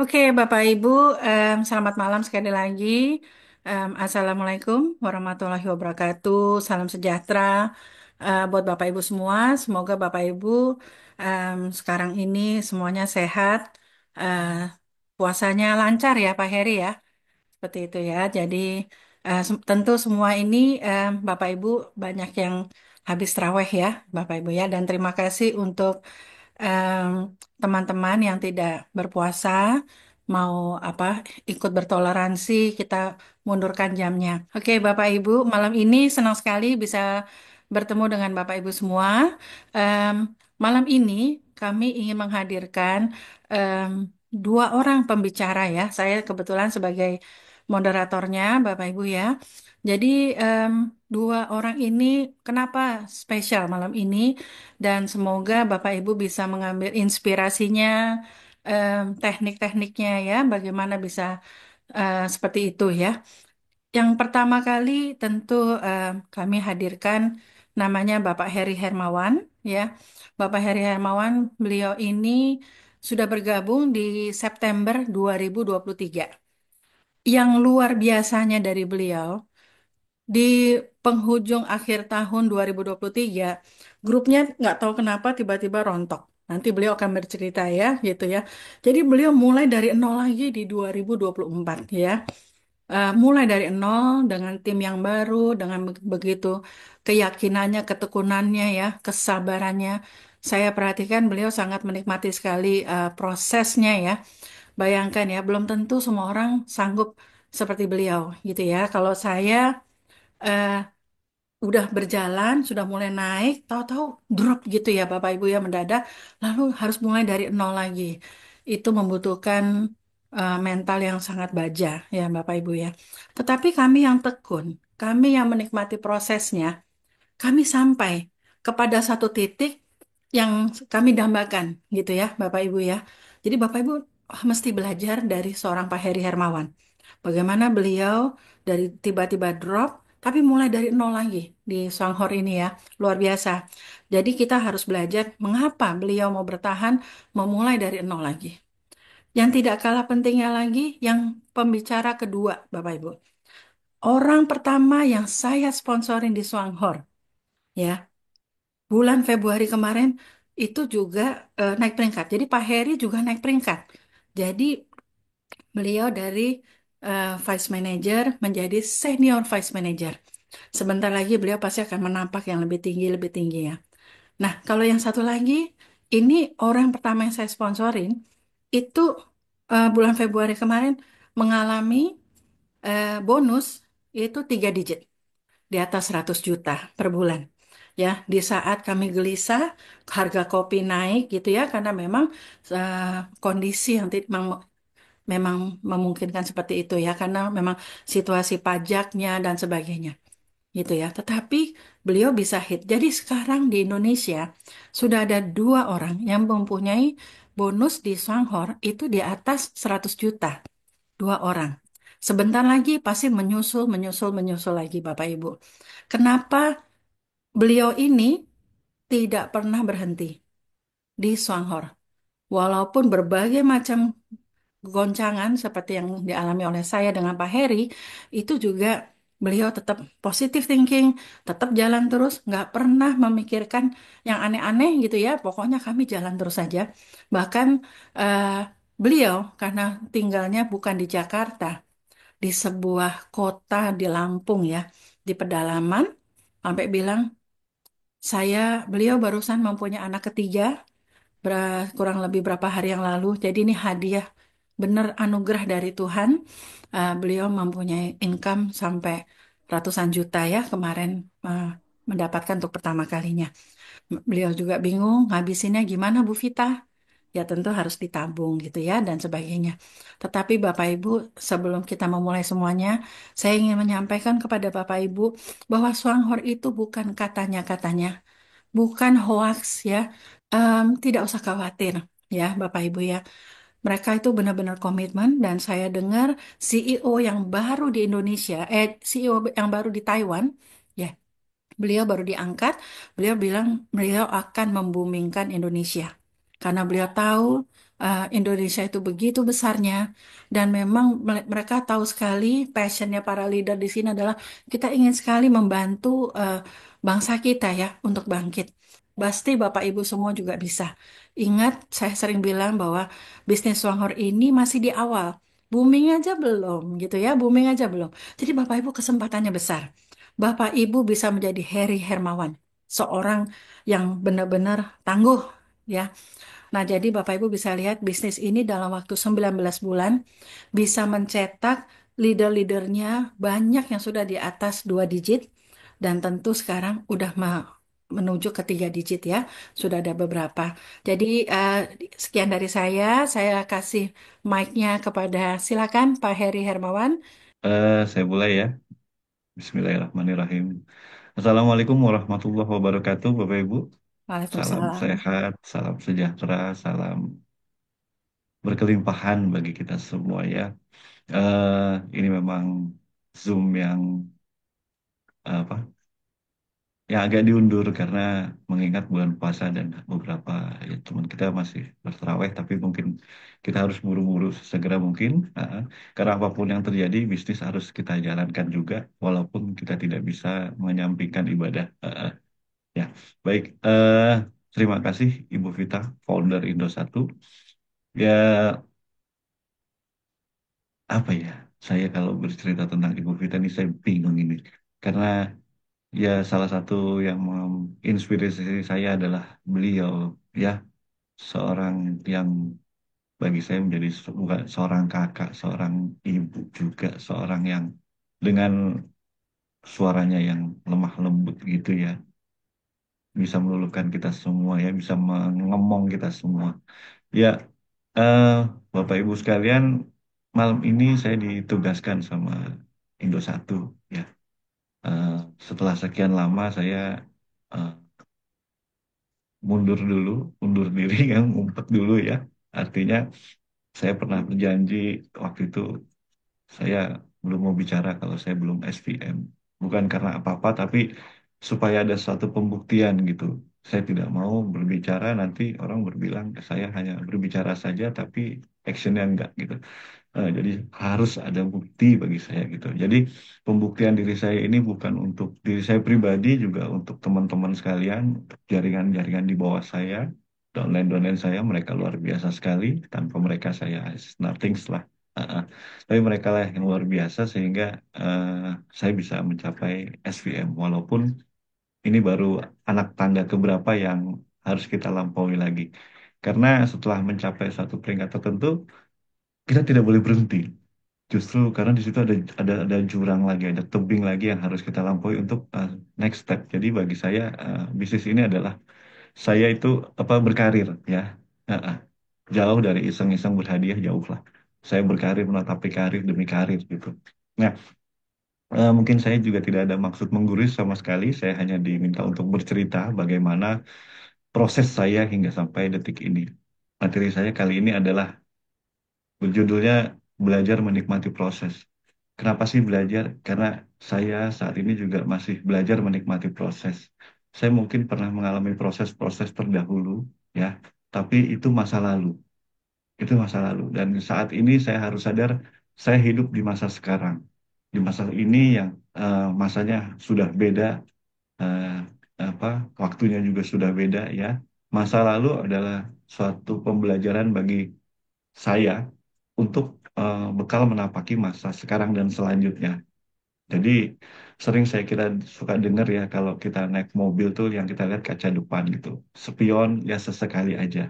Oke, Bapak Ibu, selamat malam sekali lagi. Assalamualaikum warahmatullahi wabarakatuh. Salam sejahtera buat Bapak Ibu semua. Semoga Bapak Ibu sekarang ini semuanya sehat. Eh, Puasanya lancar ya, Pak Heri ya. Seperti itu ya. Jadi tentu semua ini Bapak Ibu banyak yang habis traweh ya, Bapak Ibu ya. Dan terima kasih untuk em, teman-teman yang tidak berpuasa mau apa ikut bertoleransi, kita mundurkan jamnya. Oke, Bapak Ibu, malam ini senang sekali bisa bertemu dengan Bapak Ibu semua. Em, Malam ini kami ingin menghadirkan em, dua orang pembicara ya. Saya kebetulan sebagai moderatornya, Bapak Ibu ya. Jadi em, dua orang ini kenapa spesial malam ini? Dan semoga Bapak Ibu bisa mengambil inspirasinya, teknik-tekniknya ya, bagaimana bisa seperti itu ya. Yang pertama kali tentu kami hadirkan namanya Bapak Heri Hermawan ya. Bapak Heri Hermawan, beliau ini sudah bergabung di September 2023. Yang luar biasanya dari beliau, di penghujung akhir tahun 2023, grupnya nggak tahu kenapa tiba-tiba rontok. Nanti beliau akan bercerita ya, gitu ya. Jadi beliau mulai dari nol lagi di 2024 ya. Mulai dari nol dengan tim yang baru, dengan begitu keyakinannya, ketekunannya ya, kesabarannya. Saya perhatikan beliau sangat menikmati sekali prosesnya ya. Bayangkan ya, belum tentu semua orang sanggup seperti beliau gitu ya. Kalau saya eh, udah berjalan, sudah mulai naik, tahu-tahu drop gitu ya Bapak Ibu ya mendadak, lalu harus mulai dari nol lagi. Itu membutuhkan mental yang sangat baja ya Bapak Ibu ya. Tetapi kami yang tekun, kami yang menikmati prosesnya, kami sampai kepada satu titik yang kami dambakan gitu ya Bapak Ibu ya. Jadi Bapak Ibu mesti belajar dari seorang Pak Heri Hermawan. Bagaimana beliau dari tiba-tiba drop, tapi mulai dari nol lagi di Songhor ini ya, luar biasa. Jadi kita harus belajar mengapa beliau mau bertahan, memulai dari nol lagi. Yang tidak kalah pentingnya lagi, yang pembicara kedua, Bapak Ibu. Orang pertama yang saya sponsorin di Songhor, ya, bulan Februari kemarin itu juga naik peringkat. Jadi Pak Heri juga naik peringkat. Jadi beliau dari Vice Manager menjadi Senior Vice Manager. Sebentar lagi beliau pasti akan menapak yang lebih tinggi ya. Nah, kalau yang satu lagi, ini orang pertama yang saya sponsorin, itu bulan Februari kemarin mengalami bonus itu 3 digit di atas 100 juta per bulan. Ya, di saat kami gelisah, harga kopi naik gitu ya, karena memang kondisi yang memang memungkinkan seperti itu ya karena memang situasi pajaknya dan sebagainya gitu ya. Tetapi beliau bisa hit. Jadi sekarang di Indonesia sudah ada dua orang yang mempunyai bonus di Songhor itu di atas 100 juta. Dua orang. Sebentar lagi pasti menyusul lagi Bapak Ibu. Kenapa beliau ini tidak pernah berhenti di Songhor? Walaupun berbagai macam goncangan seperti yang dialami oleh saya dengan Pak Heri, itu juga beliau tetap positive thinking, tetap jalan terus, nggak pernah memikirkan yang aneh-aneh gitu ya. Pokoknya kami jalan terus saja. Bahkan eh, beliau karena tinggalnya bukan di Jakarta, di sebuah kota di Lampung ya, di pedalaman, sampai bilang beliau barusan mempunyai anak ketiga, kurang lebih berapa hari yang lalu. Jadi ini hadiah benar anugerah dari Tuhan. Beliau mempunyai income sampai ratusan juta ya kemarin uh, mendapatkan untuk pertama kalinya. Beliau juga bingung ngabisinnya gimana Bu Vita. Ya tentu harus ditabung gitu ya dan sebagainya. Tetapi Bapak Ibu sebelum kita memulai semuanya, saya ingin menyampaikan kepada Bapak Ibu bahwa Swanghor itu bukan katanya-katanya, bukan hoax ya. Tidak usah khawatir ya Bapak Ibu ya. Mereka itu benar-benar komitmen dan saya dengar CEO yang baru di Indonesia, CEO yang baru di Taiwan, ya, beliau baru diangkat, beliau bilang beliau akan membumingkan Indonesia. Karena beliau tahu Indonesia itu begitu besarnya dan memang mereka tahu sekali passionnya para leader di sini adalah kita ingin sekali membantu bangsa kita ya untuk bangkit. Pasti Bapak Ibu semua juga bisa. Ingat, saya sering bilang bahwa bisnis Songhor ini masih di awal. Booming aja belum gitu ya, booming aja belum. Jadi Bapak Ibu kesempatannya besar. Bapak Ibu bisa menjadi Heri Hermawan, seorang yang benar-benar tangguh ya. Nah, jadi Bapak Ibu bisa lihat bisnis ini dalam waktu 19 bulan bisa mencetak leader-leadernya banyak yang sudah di atas 2 digit dan tentu sekarang udah menuju ke 3 digit ya. Sudah ada beberapa. Jadi sekian dari saya kasih mic-nya kepada silakan Pak Heri Hermawan. Saya mulai ya. Bismillahirrahmanirrahim. Assalamualaikum warahmatullahi wabarakatuh, Bapak Ibu. Salam Waalaikumsalam. sehat, salam sejahtera, salam berkelimpahan bagi kita semua ya. Ini memang Zoom yang apa? Yang agak diundur karena mengingat bulan puasa dan beberapa ya, teman kita masih bertarawih, tapi mungkin kita harus buru-buru segera mungkin. Karena apapun yang terjadi, bisnis harus kita jalankan juga, walaupun kita tidak bisa menyampingkan ibadah. Ya, baik. Terima kasih Ibu Vita, founder Indosat. Ya, apa ya? Saya kalau bercerita tentang Ibu Vita ini saya bingung ini. Karena ya salah satu yang menginspirasi saya adalah beliau, ya, seorang yang bagi saya menjadi bukan seorang kakak, seorang ibu juga, seorang yang dengan suaranya yang lemah lembut gitu ya, bisa meluluhkan kita semua ya, bisa mengemong kita semua. Ya, eh, Bapak Ibu sekalian, malam ini saya ditugaskan sama Indosat ya. Eh, Setelah sekian lama saya eh, mundur dulu, undur diri yang ngumpet dulu ya. Artinya saya pernah berjanji waktu itu saya belum mau bicara kalau saya belum SVM. Bukan karena apa-apa, tapi supaya ada suatu pembuktian gitu. Saya tidak mau berbicara nanti orang berbilang saya hanya berbicara saja tapi actionnya enggak gitu. Jadi harus ada bukti bagi saya gitu. Jadi pembuktian diri saya ini bukan untuk diri saya pribadi, juga untuk teman-teman sekalian, untuk jaringan-jaringan di bawah saya, downline-downline saya, mereka luar biasa sekali. Tanpa mereka saya is nothing lah. Uh-uh. Tapi mereka lah yang luar biasa sehingga saya bisa mencapai SVM. Walaupun ini baru anak tangga keberapa yang harus kita lampaui lagi. Karena setelah mencapai satu peringkat tertentu, kita tidak boleh berhenti. Justru karena di situ ada jurang lagi, ada tebing lagi yang harus kita lampaui untuk next step. Jadi bagi saya bisnis ini adalah saya itu apa berkarir ya. Uh, uh. Jauh dari iseng-iseng berhadiah jauh lah. Saya berkarir menatapi karir demi karir gitu. Nah, mungkin saya juga tidak ada maksud menggurui sama sekali. Saya hanya diminta untuk bercerita bagaimana proses saya hingga sampai detik ini. Materi saya kali ini adalah berjudulnya belajar menikmati proses. Kenapa sih belajar? Karena saya saat ini juga masih belajar menikmati proses. Saya mungkin pernah mengalami proses-proses terdahulu, ya, tapi itu masa lalu. Itu masa lalu. Dan saat ini saya harus sadar, saya hidup di masa sekarang. Di masa ini yang masanya sudah beda, eh, apa, waktunya juga sudah beda, ya. Masa lalu adalah suatu pembelajaran bagi saya untuk bekal menapaki masa sekarang dan selanjutnya. Jadi sering saya kira suka dengar ya kalau kita naik mobil tuh yang kita lihat kaca depan gitu. Spion ya sesekali aja.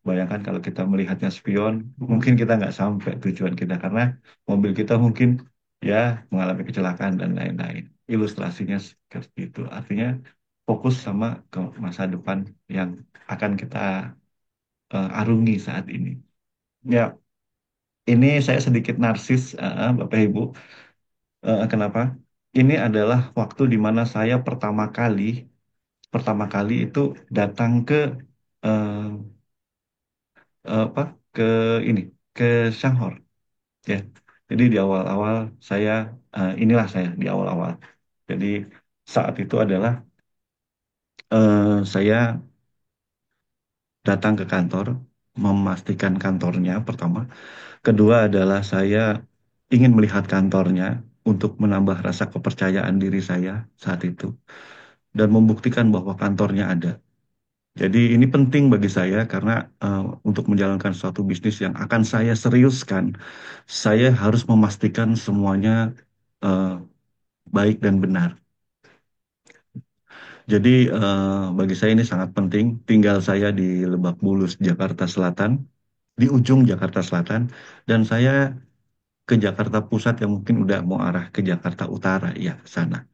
Bayangkan kalau kita melihatnya spion, mungkin kita nggak sampai tujuan kita karena mobil kita mungkin ya mengalami kecelakaan dan lain-lain. Ilustrasinya seperti itu. Artinya fokus sama ke masa depan yang akan kita arungi saat ini. Ya, ini saya sedikit narsis, Bapak Ibu. Kenapa? Ini adalah waktu di mana saya pertama kali itu datang ke eh, apa? Ke ini, ke Shanghai, ya. Jadi di awal-awal saya inilah saya di awal-awal. Jadi saat itu adalah saya datang ke kantor, memastikan kantornya pertama. Kedua adalah saya ingin melihat kantornya untuk menambah rasa kepercayaan diri saya saat itu dan membuktikan bahwa kantornya ada. Jadi ini penting bagi saya karena untuk menjalankan suatu bisnis yang akan saya seriuskan, saya harus memastikan semuanya eh, baik dan benar. Jadi bagi saya ini sangat penting. Tinggal saya di Lebak Bulus, Jakarta Selatan, di ujung Jakarta Selatan, dan saya ke Jakarta Pusat yang mungkin udah mau arah ke Jakarta Utara, ya ke sana.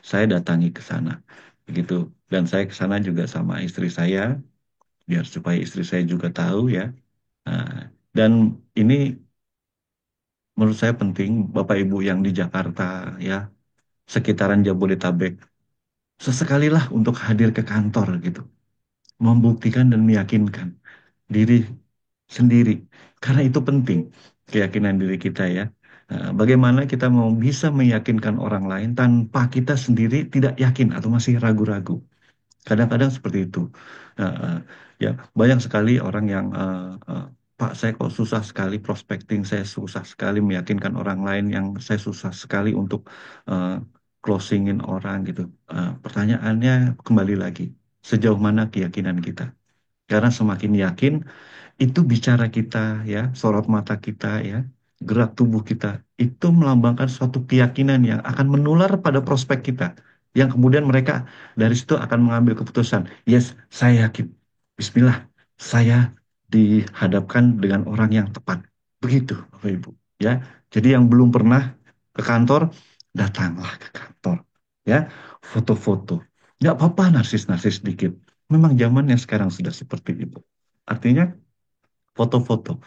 Saya datangi ke sana, begitu. Dan saya ke sana juga sama istri saya, biar supaya istri saya juga tahu ya. Nah, dan ini menurut saya penting, Bapak Ibu yang di Jakarta ya, sekitaran Jabodetabek, sesekalilah untuk hadir ke kantor gitu, membuktikan dan meyakinkan diri sendiri, karena itu penting keyakinan diri kita ya. Bagaimana kita mau bisa meyakinkan orang lain tanpa kita sendiri tidak yakin atau masih ragu-ragu? Kadang-kadang seperti itu. Nah, ya banyak sekali orang yang Pak, saya kok susah sekali prospecting, saya susah sekali meyakinkan orang lain, yang saya susah sekali untuk eh, closingin orang gitu. Pertanyaannya kembali lagi, sejauh mana keyakinan kita? Karena semakin yakin, itu bicara kita ya, sorot mata kita ya, gerak tubuh kita itu melambangkan suatu keyakinan yang akan menular pada prospek kita, yang kemudian mereka dari situ akan mengambil keputusan. Yes, saya yakin. Bismillah, saya dihadapkan dengan orang yang tepat. Begitu, Bapak Ibu. Ya, jadi yang belum pernah ke kantor, datanglah ke kantor. Ya, foto-foto. Nggak apa-apa narsis-narsis dikit. Memang zamannya sekarang sudah seperti itu. Artinya foto-foto.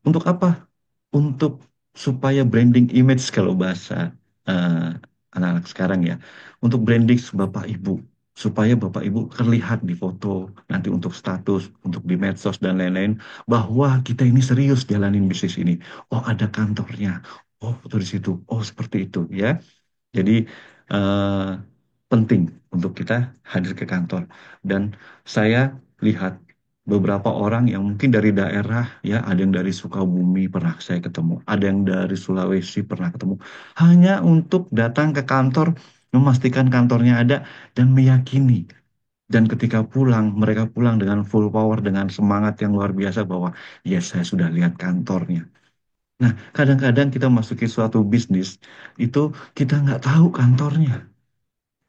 Untuk apa? Untuk supaya branding image kalau bahasa eh, anak-anak sekarang ya. Untuk branding Bapak Ibu. Supaya Bapak Ibu terlihat di foto, nanti untuk status, untuk di medsos dan lain-lain, bahwa kita ini serius jalanin bisnis ini. Oh, ada kantornya. Oh, foto di situ. Oh, seperti itu ya. Jadi eh, penting untuk kita hadir ke kantor. Dan saya lihat beberapa orang yang mungkin dari daerah ya, ada yang dari Sukabumi pernah saya ketemu, ada yang dari Sulawesi pernah ketemu, hanya untuk datang ke kantor, memastikan kantornya ada dan meyakini. Dan ketika pulang, mereka pulang dengan full power, dengan semangat yang luar biasa bahwa yes, saya sudah lihat kantornya. Nah, kadang-kadang kita masuki suatu bisnis, itu kita nggak tahu kantornya.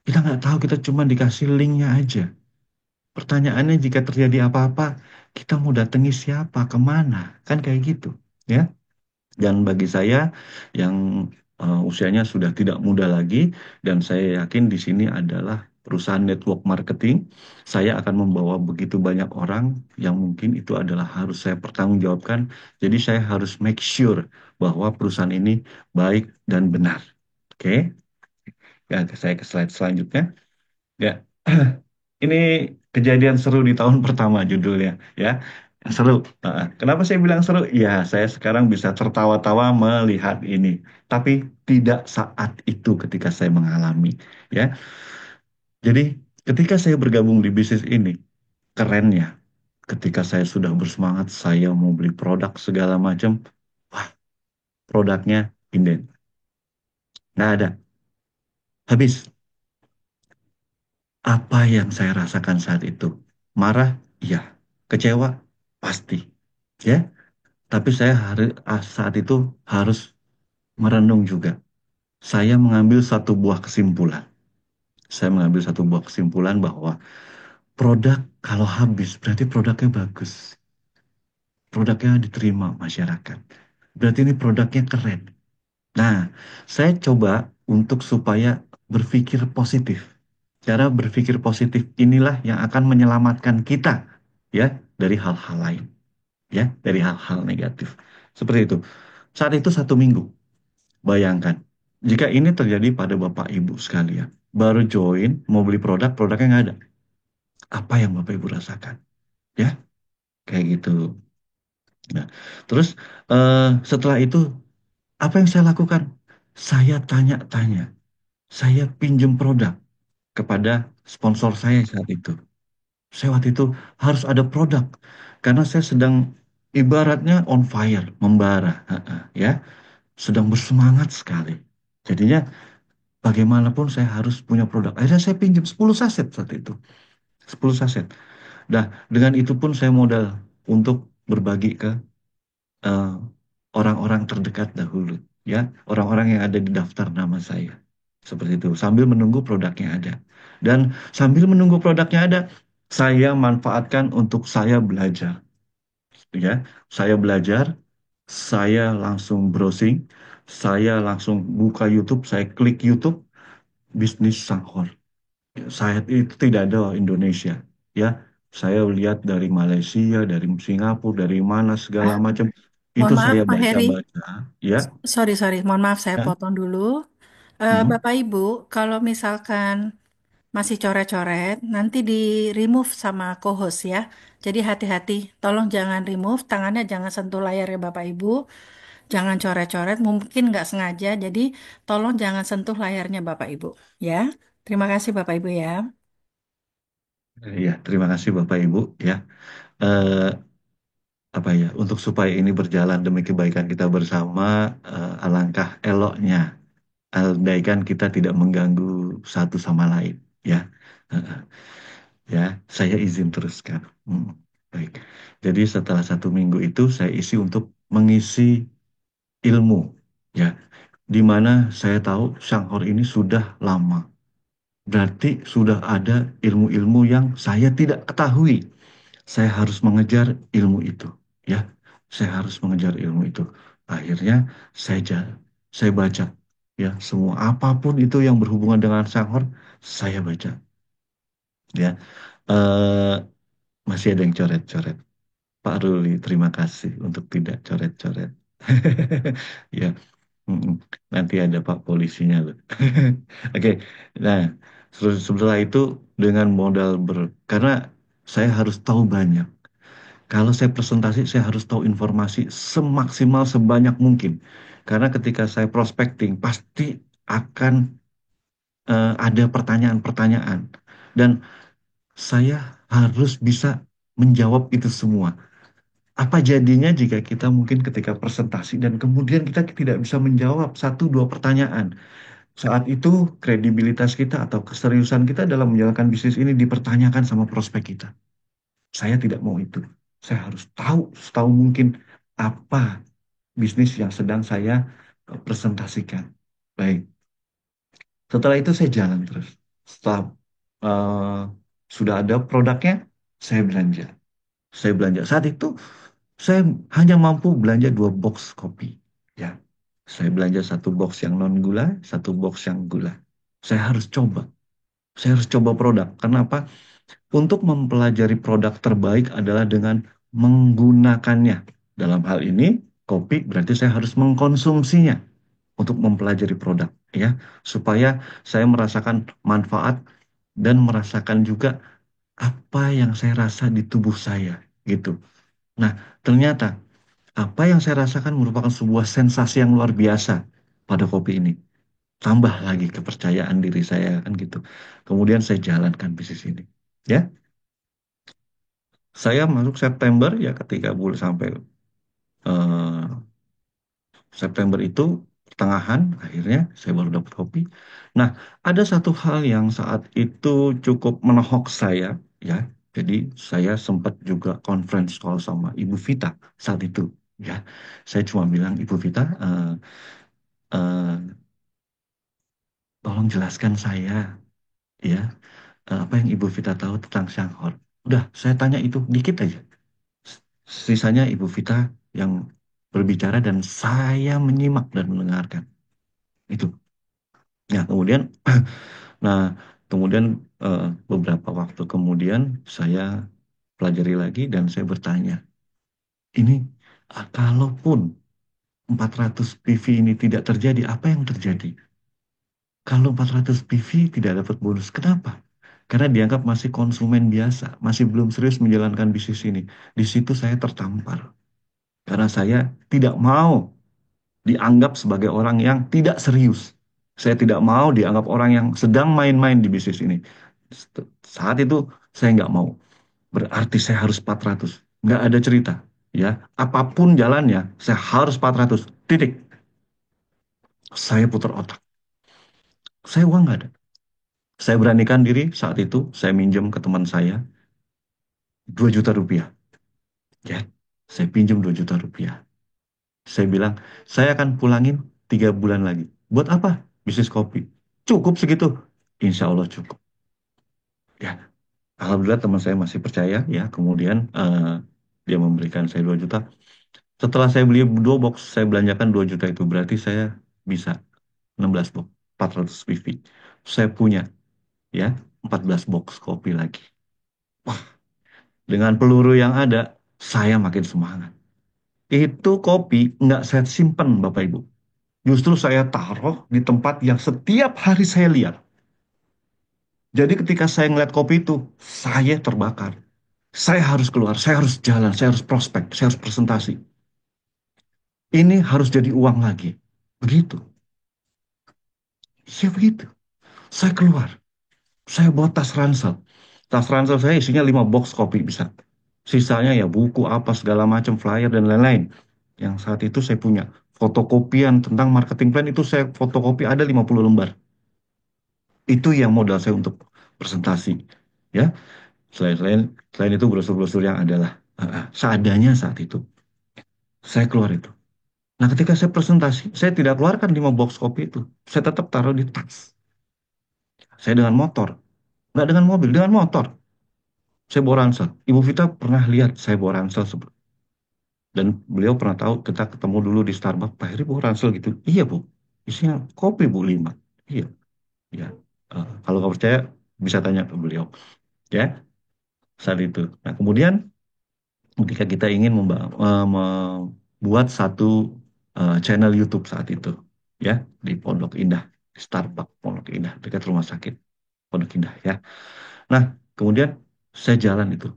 Kita nggak tahu, kita cuma dikasih linknya aja. Pertanyaannya jika terjadi apa-apa, kita mau datangi siapa, kemana? Kan kayak gitu, ya. Dan bagi saya yang usianya sudah tidak muda lagi, dan saya yakin di sini adalah perusahaan network marketing, saya akan membawa begitu banyak orang yang mungkin itu adalah harus saya pertanggungjawabkan. Jadi saya harus make sure bahwa perusahaan ini baik dan benar. Oke, ya saya ke slide selanjutnya. Ya, ini kejadian seru di tahun pertama judulnya, ya. Seru. Kenapa saya bilang seru? Ya, saya sekarang bisa tertawa-tawa melihat ini. Tapi tidak saat itu ketika saya mengalami, ya. Jadi, ketika saya bergabung di bisnis ini, kerennya, ketika saya sudah bersemangat, saya mau beli produk segala macam, wah, produknya inden. Nggak ada. Habis. Apa yang saya rasakan saat itu? Marah? Iya. Kecewa? Pasti. Ya, tapi saya saat itu harus merenung juga. Saya mengambil satu buah kesimpulan. Saya mengambil satu buah kesimpulan bahwa produk kalau habis berarti produknya bagus. Produknya diterima masyarakat. Berarti ini produknya keren. Nah, saya coba untuk supaya berpikir positif. Cara berpikir positif inilah yang akan menyelamatkan kita ya dari hal-hal lain, ya, dari hal-hal negatif. Seperti itu. Saat itu 1 minggu. Bayangkan, jika ini terjadi pada Bapak Ibu sekalian, baru join, mau beli produk, produknya nggak ada. Apa yang Bapak Ibu rasakan? Ya, kayak gitu. Nah, terus setelah itu, apa yang saya lakukan? Saya tanya-tanya, saya pinjem produk kepada sponsor saya saat itu. Saya waktu itu harus ada produk. karena saya sedang ibaratnya on fire, membara, ya, sedang bersemangat sekali. Jadinya bagaimanapun saya harus punya produk. Akhirnya saya pinjam 10 saset saat itu, 10 saset. Nah, dengan itu pun saya modal untuk berbagi ke eh, orang-orang terdekat dahulu, ya, orang-orang yang ada di daftar nama saya. Seperti itu, sambil menunggu produknya ada. Dan sambil menunggu produknya ada, saya manfaatkan untuk saya belajar, ya. Saya belajar, saya langsung browsing, saya langsung buka YouTube, saya klik YouTube bisnis Sanghor. Saya itu tidak ada Indonesia, ya. Saya lihat dari Malaysia, dari Singapura, dari mana segala Ah, macam. Itu mohon maaf, saya Pak Heri. baca-baca, ya. Sorry, sorry. Mohon maaf, saya Ya. potong dulu. Hmm. Bapak Ibu, kalau misalkan masih coret-coret, nanti di remove sama co-host ya. Jadi hati-hati, tolong jangan remove, tangannya jangan sentuh layar ya Bapak Ibu. Jangan coret-coret, mungkin nggak sengaja. Jadi tolong jangan sentuh layarnya Bapak Ibu. Ya, terima kasih Bapak Ibu ya. Ya, terima kasih Bapak Ibu, ya. Eh, apa ya, untuk supaya ini berjalan demi kebaikan kita bersama, alangkah eloknya, andaikan kita tidak mengganggu satu sama lain, ya. Eh, ya, saya izin teruskan. Hmm, baik. Jadi setelah 1 minggu itu saya isi untuk mengisi ilmu, ya, di mana saya tahu Shanghor ini sudah lama. Berarti sudah ada ilmu-ilmu yang saya tidak ketahui. Saya harus mengejar ilmu itu, ya. Saya harus mengejar ilmu itu. Akhirnya saya jalan, saya baca, ya, semua apapun itu yang berhubungan dengan Shanghor, saya baca, ya. Eh, Masih ada yang coret-coret. Pak Ruli, terima kasih untuk tidak coret-coret. Ya, mm-mm. Nanti ada Pak polisinya loh. Oke, nah, setelah itu dengan modal karena saya harus tahu banyak. Kalau saya presentasi, saya harus tahu informasi semaksimal sebanyak mungkin. Karena ketika saya prospecting, pasti akan ada pertanyaan-pertanyaan. Dan saya harus bisa menjawab itu semua. Apa jadinya jika kita mungkin ketika presentasi dan kemudian kita tidak bisa menjawab satu dua pertanyaan? Saat itu kredibilitas kita atau keseriusan kita dalam menjalankan bisnis ini dipertanyakan sama prospek kita. Saya tidak mau itu. Saya harus tahu setahu mungkin apa bisnis yang sedang saya presentasikan. Baik. Setelah itu saya jalan terus. Setelah eh, sudah ada produknya, saya belanja. Saya belanja. Saat itu saya hanya mampu belanja 2 box kopi. Ya, saya belanja 1 box yang non gula, 1 box yang gula. Saya harus coba. Saya harus coba produk. Kenapa? Untuk mempelajari produk terbaik adalah dengan menggunakannya. Dalam hal ini, kopi berarti saya harus mengkonsumsinya untuk mempelajari produk, ya, supaya saya merasakan manfaat dan merasakan juga apa yang saya rasa di tubuh saya, gitu. Nah, ternyata apa yang saya rasakan merupakan sebuah sensasi yang luar biasa pada kopi ini. Tambah lagi kepercayaan diri saya kan gitu. Kemudian saya jalankan bisnis ini. Ya, saya masuk September ya ketika bulan sampai eh, September itu pertengahan akhirnya saya baru dapat kopi. Nah, ada satu hal yang saat itu cukup menohok saya, ya. Jadi saya sempat juga conference call sama Ibu Vita saat itu, ya. Saya cuma bilang Ibu Vita, eh, tolong jelaskan saya, ya, apa yang Ibu Vita tahu tentang Shanghor. Udah, saya tanya itu dikit aja. Sisanya Ibu Vita yang berbicara dan saya menyimak dan mendengarkan. Itu. Ya, kemudian nah, kemudian beberapa waktu kemudian saya pelajari lagi dan saya bertanya, ini kalaupun 400 PV ini tidak terjadi, apa yang terjadi? Kalau 400 PV tidak dapat bonus, kenapa? Karena dianggap masih konsumen biasa, masih belum serius menjalankan bisnis ini. Di situ saya tertampar. Karena saya tidak mau dianggap sebagai orang yang tidak serius. Saya tidak mau dianggap orang yang sedang main-main di bisnis ini. Saat itu saya nggak mau. Berarti saya harus 400. nggak ada cerita. Ya, apapun jalannya, saya harus 400. Titik. Saya putar otak. Saya uang nggak ada. Saya beranikan diri saat itu, saya minjem ke teman saya 2 juta rupiah. Ya, saya pinjam 2 juta rupiah. Saya bilang, saya akan pulangin 3 bulan lagi. Buat apa? Bisnis kopi. Cukup segitu. Insya Allah cukup. Ya, alhamdulillah teman saya masih percaya. Ya, kemudian dia memberikan saya 2 juta. Setelah saya beli 2 box, saya belanjakan 2 juta itu. Berarti saya bisa 16 box, 400 PV. Saya punya ya 14 box kopi lagi. Wah, dengan peluru yang ada, saya makin semangat. Itu kopi nggak saya simpen, Bapak Ibu. Justru saya taruh di tempat yang setiap hari saya lihat. Jadi ketika saya ngeliat kopi itu, saya terbakar. Saya harus keluar, saya harus jalan, saya harus prospek, saya harus presentasi. Ini harus jadi uang lagi. Begitu. Ya begitu. Saya keluar. Saya bawa tas ransel. Tas ransel saya isinya 5 box kopi bisa. Sisanya ya buku apa segala macam, flyer dan lain-lain. Yang saat itu saya punya. Fotokopian tentang marketing plan itu saya fotokopi ada 50 lembar. Itu yang modal saya untuk presentasi. Ya, selain selain selain itu brosur-brosur yang adalah seadanya saat itu. Saya keluar itu. Nah, ketika saya presentasi, saya tidak keluarkan 5 box kopi itu. Saya tetap taruh di tas. Saya dengan motor. Nggak dengan mobil, dengan motor. Saya bawa ransel. Ibu Vita pernah lihat saya bawa ransel. Dan beliau pernah tahu kita ketemu dulu di Starbucks. Pak Heri bawa ransel gitu. Iya, Bu. Isinya kopi, Bu, 5. Iya, ya. Kalau nggak percaya, bisa tanya ke beliau. Ya, saat itu. Nah, kemudian ketika kita ingin membuat satu channel YouTube saat itu. Ya, di Pondok Indah. Di Starbucks Pondok Indah. Dekat rumah sakit Pondok Indah, ya. Nah, kemudian saya jalan itu.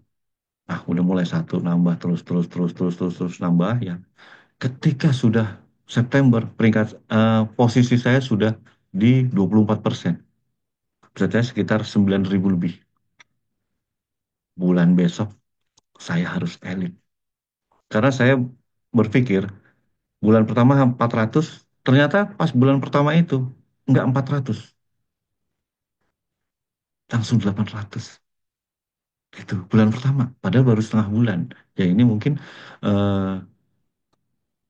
Nah, udah mulai satu nambah terus terus terus terus terus terus nambah ya. Ketika sudah September peringkat posisi saya sudah di 24%. Berarti sekitar 9.000 lebih. Bulan besok saya harus elit. Karena saya berpikir bulan pertama 400, ternyata pas bulan pertama itu nggak 400, langsung 800. Gitu, bulan pertama. Padahal baru setengah bulan. Ya ini mungkin eh,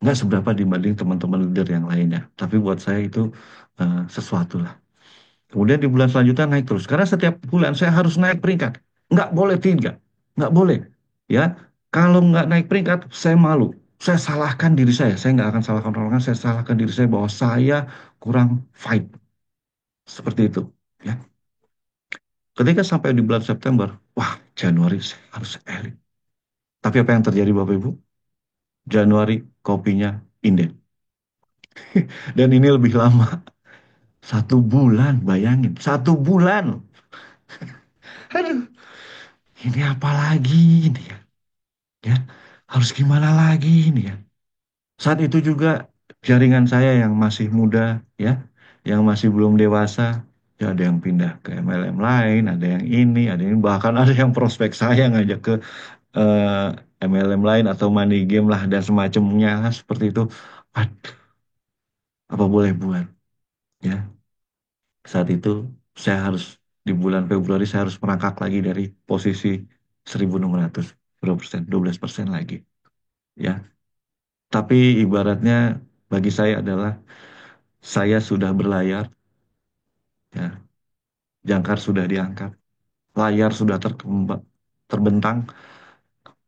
nggak seberapa dibanding teman-teman leader yang lainnya. Tapi buat saya itu sesuatu lah. Kemudian di bulan selanjutnya naik terus. Karena setiap bulan saya harus naik peringkat. Nggak boleh tiga. Nggak boleh. Ya, kalau nggak naik peringkat, saya malu. Saya salahkan diri saya. Saya nggak akan salahkan orang lain. Saya salahkan diri saya bahwa saya kurang fight. Seperti itu. Ya. Ketika sampai di bulan September, wah Januari saya harus elit. Tapi apa yang terjadi Bapak Ibu? Januari kopinya inden. Dan ini lebih lama. 1 bulan, bayangin. 1 bulan. Aduh, ini apa lagi ini ya? Ya, harus gimana lagi ini ya? Saat itu juga jaringan saya yang masih muda, ya, yang masih belum dewasa, ya ada yang pindah ke MLM lain, ada yang ini, ada yang bahkan ada yang prospek saya ngajak ke MLM lain atau money game lah dan semacamnya seperti itu. Aduh, apa boleh buat? Ya, saat itu saya harus di bulan Februari saya harus merangkak lagi dari posisi 1.600 berapa persen, 12% lagi. Ya, tapi ibaratnya bagi saya adalah saya sudah berlayar, ya, jangkar sudah diangkat, layar sudah terbentang,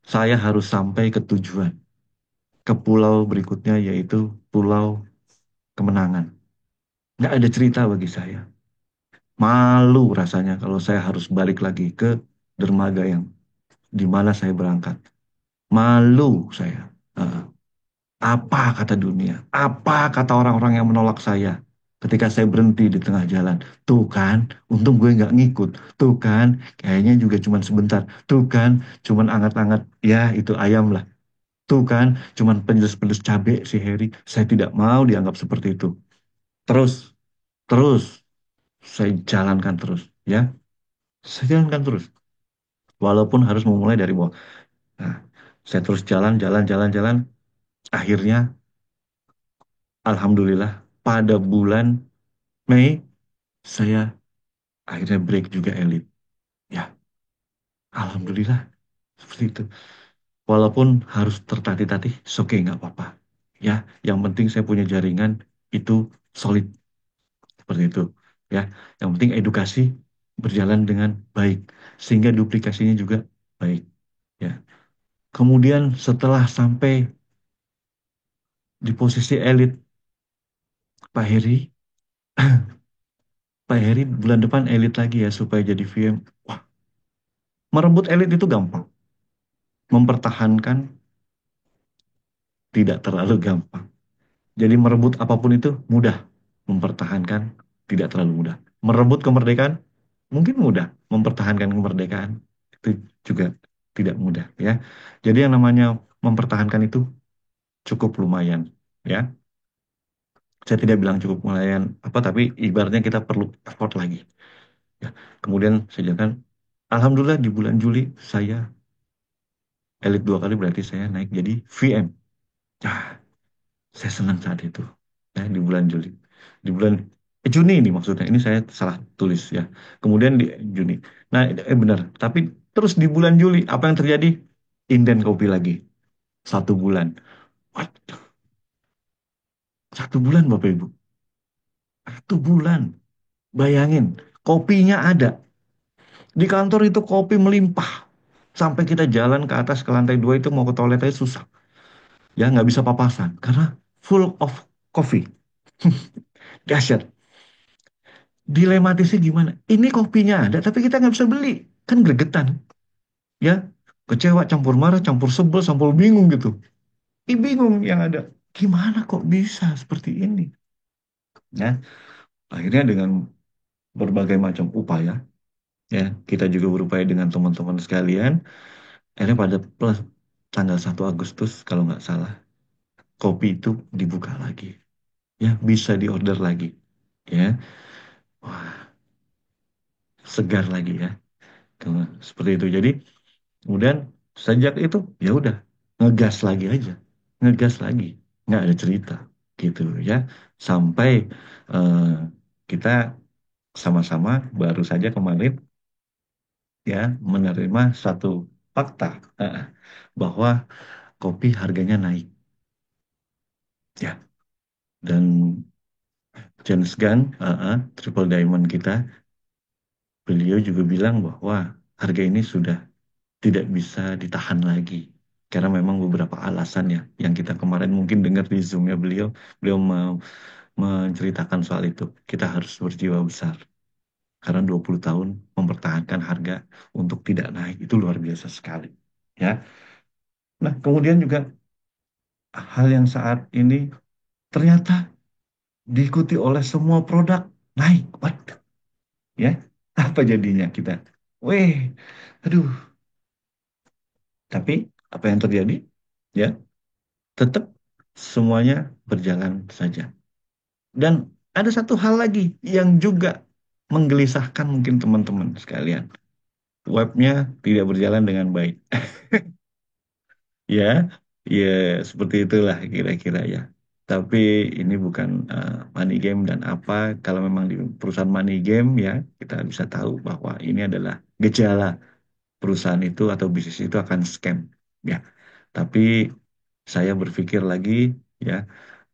saya harus sampai ke tujuan, ke pulau berikutnya yaitu Pulau Kemenangan. Nggak ada cerita bagi saya. Malu rasanya kalau saya harus balik lagi ke dermaga yang di mana saya berangkat. Malu saya. Eh, Apa kata dunia? Apa kata orang-orang yang menolak saya ketika saya berhenti di tengah jalan? Tuh kan, untung gue nggak ngikut. Tuh kan, kayaknya juga cuman sebentar. Tuh kan, cuman angat-angat. Ya, itu ayam lah. Tuh kan, cuman pedes-pedes cabe si Harry. Saya tidak mau dianggap seperti itu. Terus, terus, saya jalankan terus. Ya, saya jalankan terus. Walaupun harus memulai dari bawah. Nah, Saya terus jalan, jalan, jalan, jalan. Akhirnya, alhamdulillah, pada bulan Mei saya akhirnya break juga elit. Ya, alhamdulillah seperti itu. Walaupun harus tertatih-tatih, oke nggak apa-apa. Ya, yang penting saya punya jaringan itu solid seperti itu. Ya, yang penting edukasi berjalan dengan baik sehingga duplikasinya juga baik. Ya, kemudian setelah sampai di posisi elit, Pak Heri, Pak Heri bulan depan elit lagi ya supaya jadi VM. Wah, merebut elit itu gampang, mempertahankan tidak terlalu gampang. Jadi merebut apapun itu mudah, mempertahankan tidak terlalu mudah. Merebut kemerdekaan mungkin mudah, mempertahankan kemerdekaan itu juga tidak mudah ya. Jadi yang namanya mempertahankan itu cukup lumayan ya. Saya tidak bilang cukup lumayan apa, tapi ibaratnya kita perlu effort lagi ya. Kemudian saya jadikan, alhamdulillah di bulan Juli saya elit 2 kali, berarti saya naik jadi VM. Ah, saya senang saat itu ya di bulan Juli. Di bulan Juni ini maksudnya. Ini saya salah tulis ya. Kemudian di Juni. Nah, benar. Tapi terus di bulan Juli apa yang terjadi? Inden kopi lagi. 1 bulan. Waduh, 1 bulan Bapak Ibu. 1 bulan. Bayangin, kopinya ada. Di kantor itu kopi melimpah. Sampai kita jalan ke atas ke lantai 2 itu mau ke toilet aja susah. Ya, nggak bisa papasan. Karena full of coffee. Dahsyat. Dilematisnya gimana? Ini kopinya ada, tapi kita nggak bisa beli. Kan gregetan, ya. Kecewa, campur marah, campur sebel, campur bingung gitu. Ih, bingung yang ada. Gimana kok bisa seperti ini? Ya, akhirnya dengan berbagai macam upaya, ya, kita juga berupaya dengan teman-teman sekalian. Akhirnya pada plus tanggal 1 Agustus, kalau nggak salah, kopi itu dibuka lagi. Ya, bisa diorder lagi. Ya, wah, segar lagi ya. Seperti itu. Jadi, kemudian sejak itu ya udah ngegas lagi aja, ngegas lagi, nggak ada cerita gitu ya. Sampai eh, kita sama-sama baru saja kemarin ya menerima satu fakta eh, bahwa kopi harganya naik ya. Dan James Gunn, Triple Diamond kita, beliau juga bilang bahwa harga ini sudah tidak bisa ditahan lagi. Karena memang beberapa alasan ya, yang kita kemarin mungkin dengar di Zoom-nya beliau, beliau menceritakan soal itu. Kita harus berjiwa besar. Karena 20 tahun mempertahankan harga untuk tidak naik, itu luar biasa sekali. Ya. Nah, kemudian juga hal yang saat ini ternyata diikuti oleh semua produk naik. Waduh, ya. Apa jadinya kita? Weh, aduh. Tapi apa yang terjadi? Ya, tetap semuanya berjalan saja. Dan ada satu hal lagi yang juga menggelisahkan mungkin teman-teman sekalian. Webnya tidak berjalan dengan baik. Ya, ya seperti itulah kira-kira ya. Tapi ini bukan money game dan apa. Kalau memang di perusahaan money game ya, kita bisa tahu bahwa ini adalah gejala perusahaan itu atau bisnis itu akan scam. Ya, tapi saya berpikir lagi ya,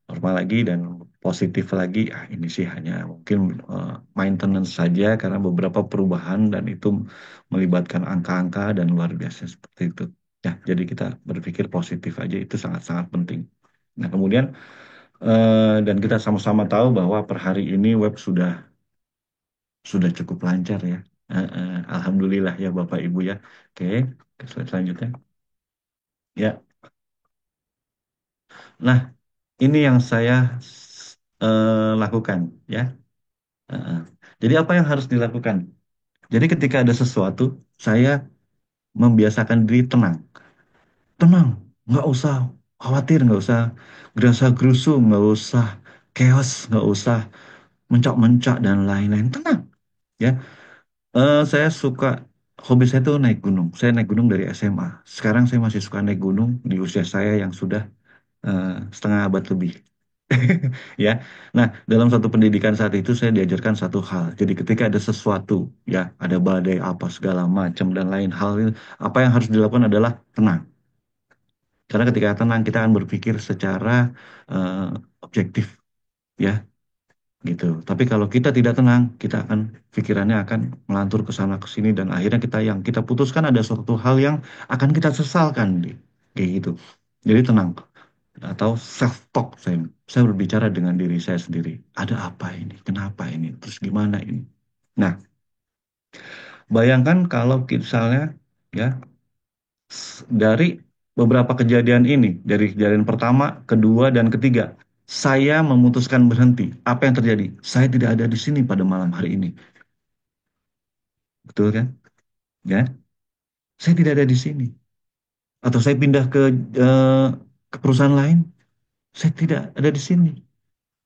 normal lagi dan positif lagi. Ah, ini sih hanya mungkin maintenance saja karena beberapa perubahan dan itu melibatkan angka-angka dan luar biasa seperti itu. Ya, jadi kita berpikir positif aja itu sangat-sangat penting. Nah, kemudian dan kita sama-sama tahu bahwa per hari ini web sudah cukup lancar ya. Alhamdulillah ya Bapak Ibu ya. Oke, ke slide selanjutnya. Ya, nah ini yang saya lakukan ya. Heeh. Jadi apa yang harus dilakukan? Jadi ketika ada sesuatu, saya membiasakan diri tenang. Tenang, nggak usah khawatir, nggak usah gerasa gerusu, nggak usah chaos, nggak usah mencak-mencak dan lain-lain. Tenang, ya. Saya suka. Hobi saya tuh naik gunung. Saya naik gunung dari SMA. Sekarang saya masih suka naik gunung di usia saya yang sudah eh, setengah abad lebih. Ya. Nah, dalam satu pendidikan saat itu saya diajarkan satu hal. Jadi ketika ada sesuatu, ya, ada badai apa segala macam dan lain hal, apa yang harus dilakukan adalah tenang. Karena ketika tenang kita akan berpikir secara eh, objektif, ya, gitu. Tapi kalau kita tidak tenang, kita akan pikirannya akan melantur ke sana ke sini dan akhirnya yang kita putuskan ada suatu hal yang akan kita sesalkan, kayak gitu. Jadi tenang atau self talk, saya berbicara dengan diri saya sendiri. Ada apa ini? Kenapa ini? Terus gimana ini? Nah, bayangkan kalau misalnya, ya, dari beberapa kejadian ini, dari kejadian pertama, kedua, dan ketiga, saya memutuskan berhenti. Apa yang terjadi? Saya tidak ada di sini pada malam hari ini. Betul kan? Ya, saya tidak ada di sini. Atau saya pindah eh, ke perusahaan lain, saya tidak ada di sini.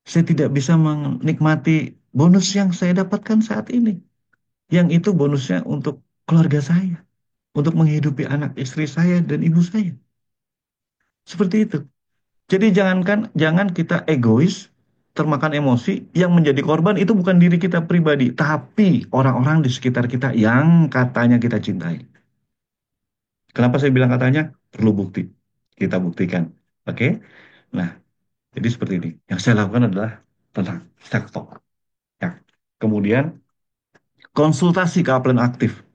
Saya tidak bisa menikmati bonus yang saya dapatkan saat ini. Yang itu bonusnya untuk keluarga saya, untuk menghidupi anak istri saya dan ibu saya. Seperti itu. Jadi jangan kita egois, termakan emosi, yang menjadi korban itu bukan diri kita pribadi, tapi orang-orang di sekitar kita yang katanya kita cintai. Kenapa saya bilang katanya? Perlu bukti. Kita buktikan. Oke? Nah, jadi seperti ini. Yang saya lakukan adalah tentang self talk. Ya. Kemudian konsultasi ke upline aktif.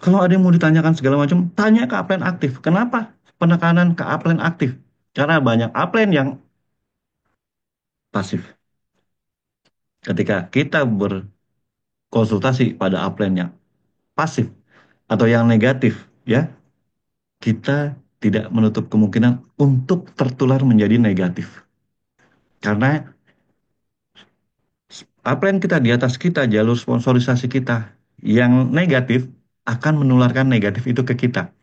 Kalau ada yang mau ditanyakan segala macam, tanya ke upline aktif. Kenapa penekanan ke upline aktif? Karena banyak upline yang pasif. Ketika kita berkonsultasi pada upline yang pasif atau yang negatif, ya, kita tidak menutup kemungkinan untuk tertular menjadi negatif. Karena upline kita di atas kita, jalur sponsorisasi kita yang negatif akan menularkan negatif itu ke kita,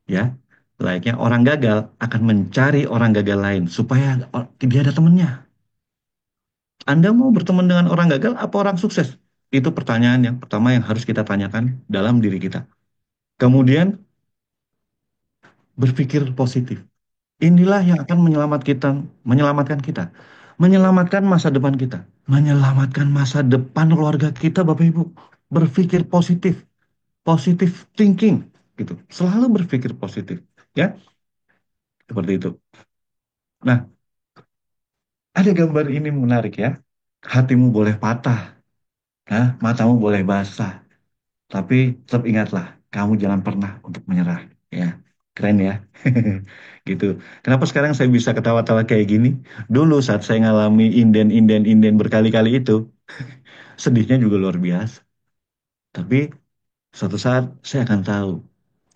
ya. Layaknya orang gagal akan mencari orang gagal lain supaya dia ada temennya. Anda mau berteman dengan orang gagal apa orang sukses? Itu pertanyaan yang pertama yang harus kita tanyakan dalam diri kita. Kemudian berpikir positif. Inilah yang akan menyelamatkan kita, menyelamatkan masa depan kita, menyelamatkan masa depan keluarga kita, Bapak Ibu. Berpikir positif, positive thinking, gitu. Selalu berpikir positif, ya, seperti itu. Nah, ada gambar ini menarik ya. Hatimu boleh patah, nah, matamu boleh basah, tapi tetap ingatlah, kamu jangan pernah untuk menyerah, ya. Keren ya. Gitu. Kenapa sekarang saya bisa ketawa-tawa kayak gini? Dulu saat saya ngalami inden berkali-kali itu, sedihnya juga luar biasa. Tapi suatu saat saya akan tahu,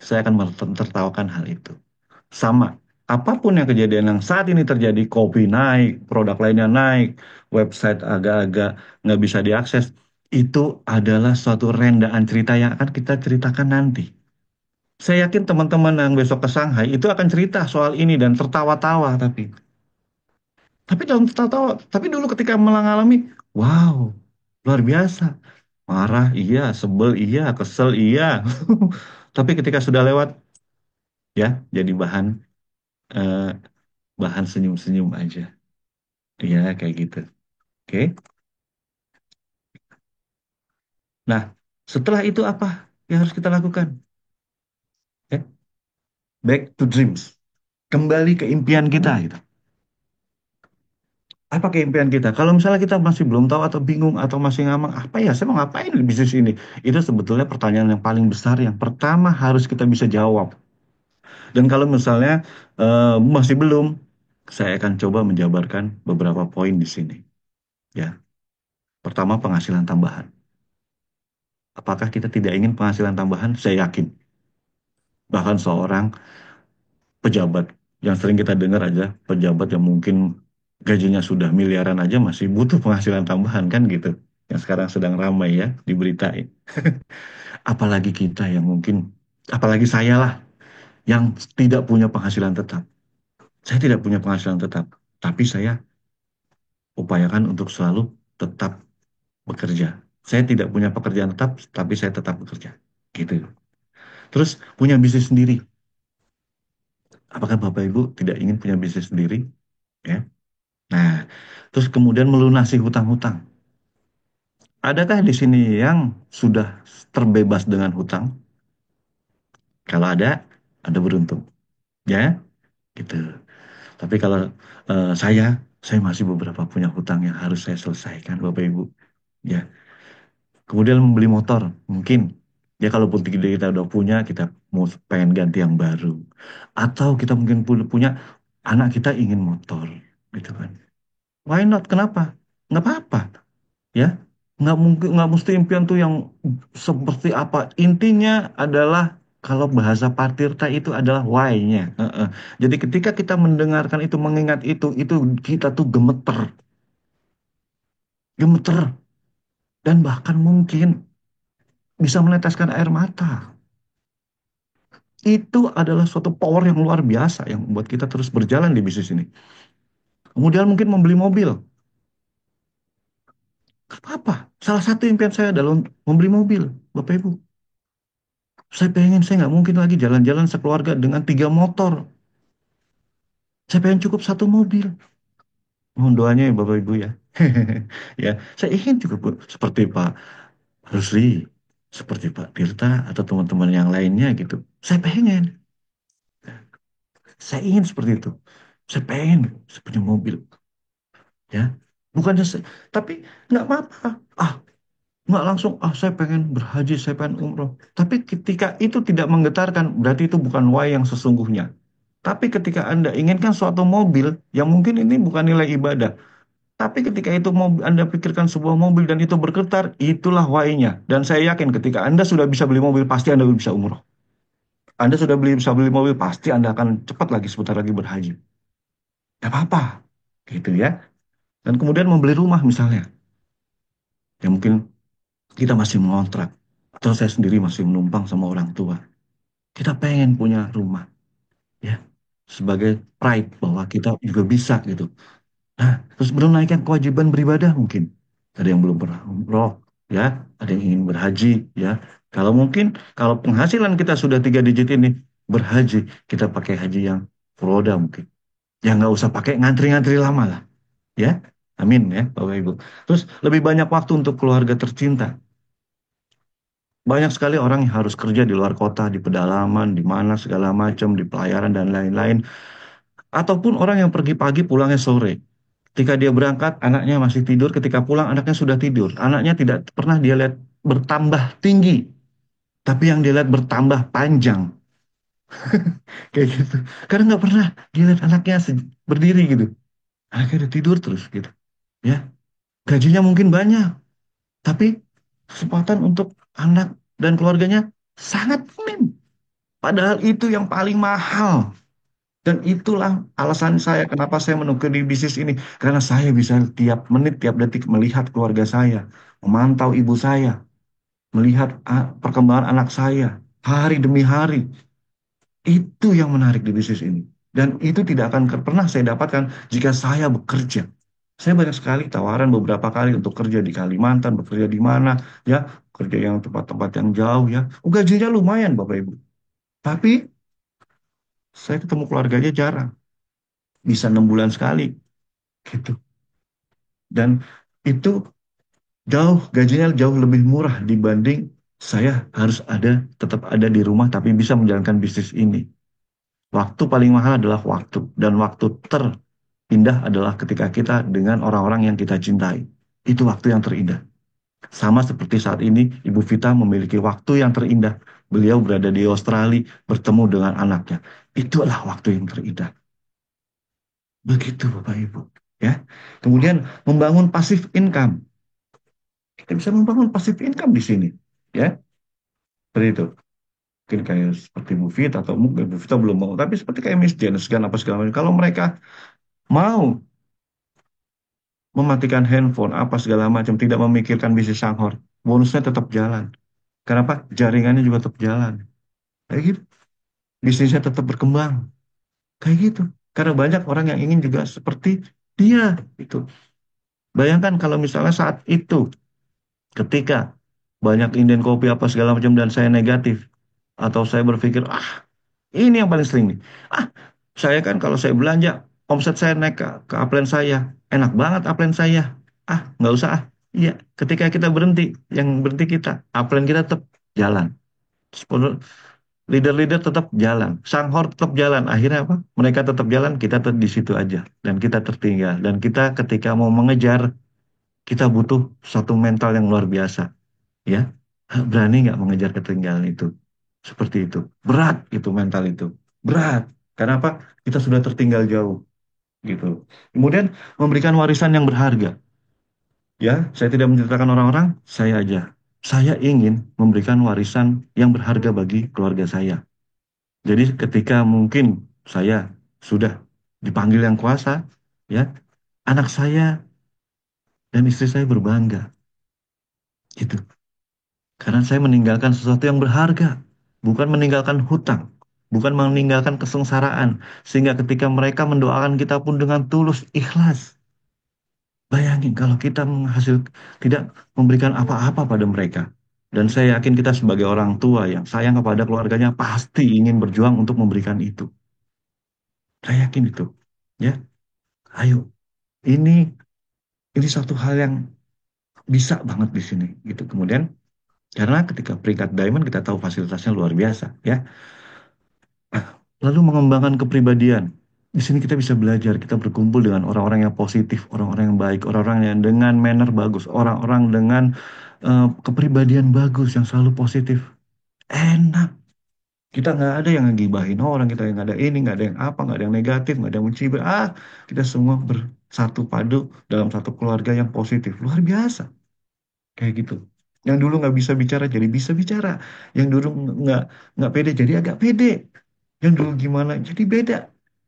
saya akan tertawakan hal itu. Sama, apapun yang kejadian yang saat ini terjadi, kopi naik, produk lainnya naik, website agak-agak nggak bisa diakses, itu adalah suatu rendaan cerita yang akan kita ceritakan nanti. Saya yakin teman-teman yang besok ke Shanghai itu akan cerita soal ini dan tertawa-tawa tapi dalam tertawa, tapi dulu ketika mengalami, wow, luar biasa. Marah iya, sebel iya, kesel iya. Tapi ketika sudah lewat, ya, jadi eh, bahan senyum-senyum aja. Iya, kayak gitu. Oke. Nah, setelah itu apa yang harus kita lakukan? Ya, back to dreams. Kembali ke impian kita gitu. Apa keimpian kita? Kalau misalnya kita masih belum tahu atau bingung atau masih ngamang, apa ya, saya mau ngapain di bisnis ini? Itu sebetulnya pertanyaan yang paling besar yang pertama harus kita bisa jawab. Dan kalau misalnya masih belum, saya akan coba menjabarkan beberapa poin di sini. Ya, pertama penghasilan tambahan. Apakah kita tidak ingin penghasilan tambahan? Saya yakin. Bahkan seorang pejabat yang sering kita dengar aja, pejabat yang mungkin gajinya sudah miliaran aja masih butuh penghasilan tambahan kan gitu. Yang sekarang sedang ramai ya di berita. Apalagi kita yang mungkin, apalagi saya lah yang tidak punya penghasilan tetap. Saya tidak punya penghasilan tetap, tapi saya upayakan untuk selalu tetap bekerja. Saya tidak punya pekerjaan tetap, tapi saya tetap bekerja. Gitu. Terus punya bisnis sendiri. Apakah Bapak Ibu tidak ingin punya bisnis sendiri? Ya. Nah, terus kemudian melunasi hutang-hutang. Adakah di sini yang sudah terbebas dengan hutang? Kalau ada beruntung. Ya, gitu. Tapi kalau saya masih beberapa punya hutang yang harus saya selesaikan, Bapak Ibu. Ya, kemudian membeli motor, mungkin. Ya, kalaupun kita udah punya, kita mau pengen ganti yang baru. Atau kita mungkin punya anak kita ingin motor, gitu kan. Why not? Kenapa? Nggak apa-apa, ya. Nggak mungkin, nggak mesti impian tuh yang seperti apa. Intinya adalah kalau bahasa Pak Tirta itu adalah why-nya. Heeh. Jadi ketika kita mendengarkan itu, mengingat itu kita tuh gemeter, gemeter, dan bahkan mungkin bisa meneteskan air mata. Itu adalah suatu power yang luar biasa yang membuat kita terus berjalan di bisnis ini. Kemudian mungkin membeli mobil. Gak apa-apa. Salah satu impian saya adalah membeli mobil, Bapak Ibu. Saya nggak mungkin lagi jalan-jalan sekeluarga dengan 3 motor. Saya pengen cukup 1 mobil. Mohon doanya ya Bapak Ibu ya. Ya, saya ingin juga Bu, seperti Pak Rusli, seperti Pak Tirta atau teman-teman yang lainnya gitu. Saya pengen, saya ingin seperti itu. Saya pengen punya mobil, ya. Bukannya saya, tapi nggak apa-apa. Ah, nggak langsung, saya pengen berhaji, saya pengen umroh. Tapi ketika itu tidak menggetarkan, berarti itu bukan why yang sesungguhnya. Tapi ketika Anda inginkan suatu mobil, yang mungkin ini bukan nilai ibadah, tapi ketika itu Anda pikirkan sebuah mobil dan itu bergetar, itulah why-nya. Dan saya yakin ketika Anda sudah bisa beli mobil, pasti Anda bisa umroh. Anda sudah bisa beli mobil, pasti Anda akan cepat lagi, sebentar lagi berhaji. Gak apa-apa, gitu ya. Dan kemudian membeli rumah misalnya, yang mungkin kita masih mengontrak, atau saya sendiri masih menumpang sama orang tua. Kita pengen punya rumah, ya, sebagai pride bahwa kita juga bisa gitu. Nah, terus menunaikan kewajiban beribadah mungkin. Ada yang belum pernah umroh, ya. Ada yang ingin berhaji, ya. Kalau mungkin, kalau penghasilan kita sudah 3 digit ini, berhaji, kita pakai haji yang furoda mungkin. Ya nggak usah pakai ngantri-ngantri lama lah, ya. Amin ya, Bapak Ibu. Terus lebih banyak waktu untuk keluarga tercinta. Banyak sekali orang yang harus kerja di luar kota, di pedalaman, di mana segala macam, di pelayaran dan lain-lain. Ataupun orang yang pergi pagi pulangnya sore. Ketika dia berangkat, anaknya masih tidur. Ketika pulang, anaknya sudah tidur. Anaknya tidak pernah dia lihat bertambah tinggi, tapi yang dia lihat bertambah panjang. Kayak gitu. Karena nggak pernah dia lihat anaknya berdiri gitu. Anaknya udah tidur terus gitu. Ya, gajinya mungkin banyak, tapi kesempatan untuk anak dan keluarganya sangat minim. Padahal itu yang paling mahal. Dan itulah alasan saya kenapa saya menekuni bisnis ini. Karena saya bisa tiap menit, tiap detik melihat keluarga saya, memantau ibu saya, melihat perkembangan anak saya, hari demi hari. Itu yang menarik di bisnis ini. Dan itu tidak akan pernah saya dapatkan jika saya bekerja. Saya banyak sekali tawaran beberapa kali untuk kerja di Kalimantan, bekerja di mana, ya, kerja yang tempat-tempat yang jauh, ya. Gajinya lumayan, Bapak Ibu. Tapi saya ketemu keluarganya jarang, bisa 6 bulan sekali, gitu. Dan itu gajinya jauh lebih murah dibanding saya harus tetap ada di rumah tapi bisa menjalankan bisnis ini. Waktu paling mahal adalah waktu, dan waktu terindah adalah ketika kita dengan orang-orang yang kita cintai. Itu waktu yang terindah. Sama seperti saat ini, Ibu Vita memiliki waktu yang terindah. Beliau berada di Australia, bertemu dengan anaknya. Itulah waktu yang terindah. Begitu, Bapak Ibu. Ya. Kemudian membangun passive income. Kita bisa membangun passive income di sini. Ya, seperti itu. Mungkin kayak seperti Bu Vita, atau mungkin Bu Vita belum mau. Tapi seperti kayak Miss Jen, segala apa segala macam. Kalau mereka mau mematikan handphone, apa segala macam, tidak memikirkan bisnis Sanghor, bonusnya tetap jalan. Kenapa? Jaringannya juga tetap jalan. Kayak gitu. Bisnisnya tetap berkembang. Kayak gitu. Karena banyak orang yang ingin juga seperti dia. Itu. Bayangkan kalau misalnya saat itu Ketika banyak Indian kopi apa segala macam dan saya negatif, atau saya berpikir, ini yang paling sering nih. Ah, saya kan kalau saya belanja, omset saya naik ke upline saya. Enak banget upline saya. Nggak usah ah. Iya, ketika kita berhenti, yang berhenti kita, upline kita tetap jalan. Sponsor- Leader-leader tetap jalan. Sanghor tetap jalan. Akhirnya apa? Mereka tetap jalan, kita tetap di situ aja. Dan kita tertinggal. Dan kita ketika mau mengejar, kita butuh satu mental yang luar biasa. Ya, berani nggak mengejar ketertinggalan itu? Seperti itu. Berat itu mental itu. Berat. Karena apa? Kita sudah tertinggal jauh gitu. Kemudian memberikan warisan yang berharga. Ya, saya tidak menceritakan orang-orang, saya aja. Saya ingin memberikan warisan yang berharga bagi keluarga saya. Jadi ketika mungkin saya sudah dipanggil yang kuasa, ya, anak saya dan istri saya berbangga. Gitu. Karena saya meninggalkan sesuatu yang berharga, bukan meninggalkan hutang, bukan meninggalkan kesengsaraan. Sehingga ketika mereka mendoakan kita pun dengan tulus, ikhlas. Bayangin kalau kita tidak memberikan apa-apa pada mereka. Dan saya yakin kita sebagai orang tua yang sayang kepada keluarganya pasti ingin berjuang untuk memberikan itu. Saya yakin itu. Ya, ayo. Ini ini satu hal yang bisa banget di sini gitu. Kemudian karena ketika peringkat diamond kita tahu fasilitasnya luar biasa ya. Ah, Lalu mengembangkan kepribadian. Di sini kita bisa belajar, kita berkumpul dengan orang-orang yang positif, orang-orang yang baik, orang-orang yang dengan manner bagus, orang-orang dengan kepribadian bagus yang selalu positif. Enak. Kita nggak ada yang ngegibahin orang, kita nggak ada ini, nggak ada yang apa, nggak ada yang negatif, nggak ada yang mencibir. Kita semua bersatu padu dalam satu keluarga yang positif. Luar biasa. Kayak gitu. Yang dulu nggak bisa bicara jadi bisa bicara. Yang dulu nggak nggak pede jadi agak pede. Yang dulu gimana jadi beda.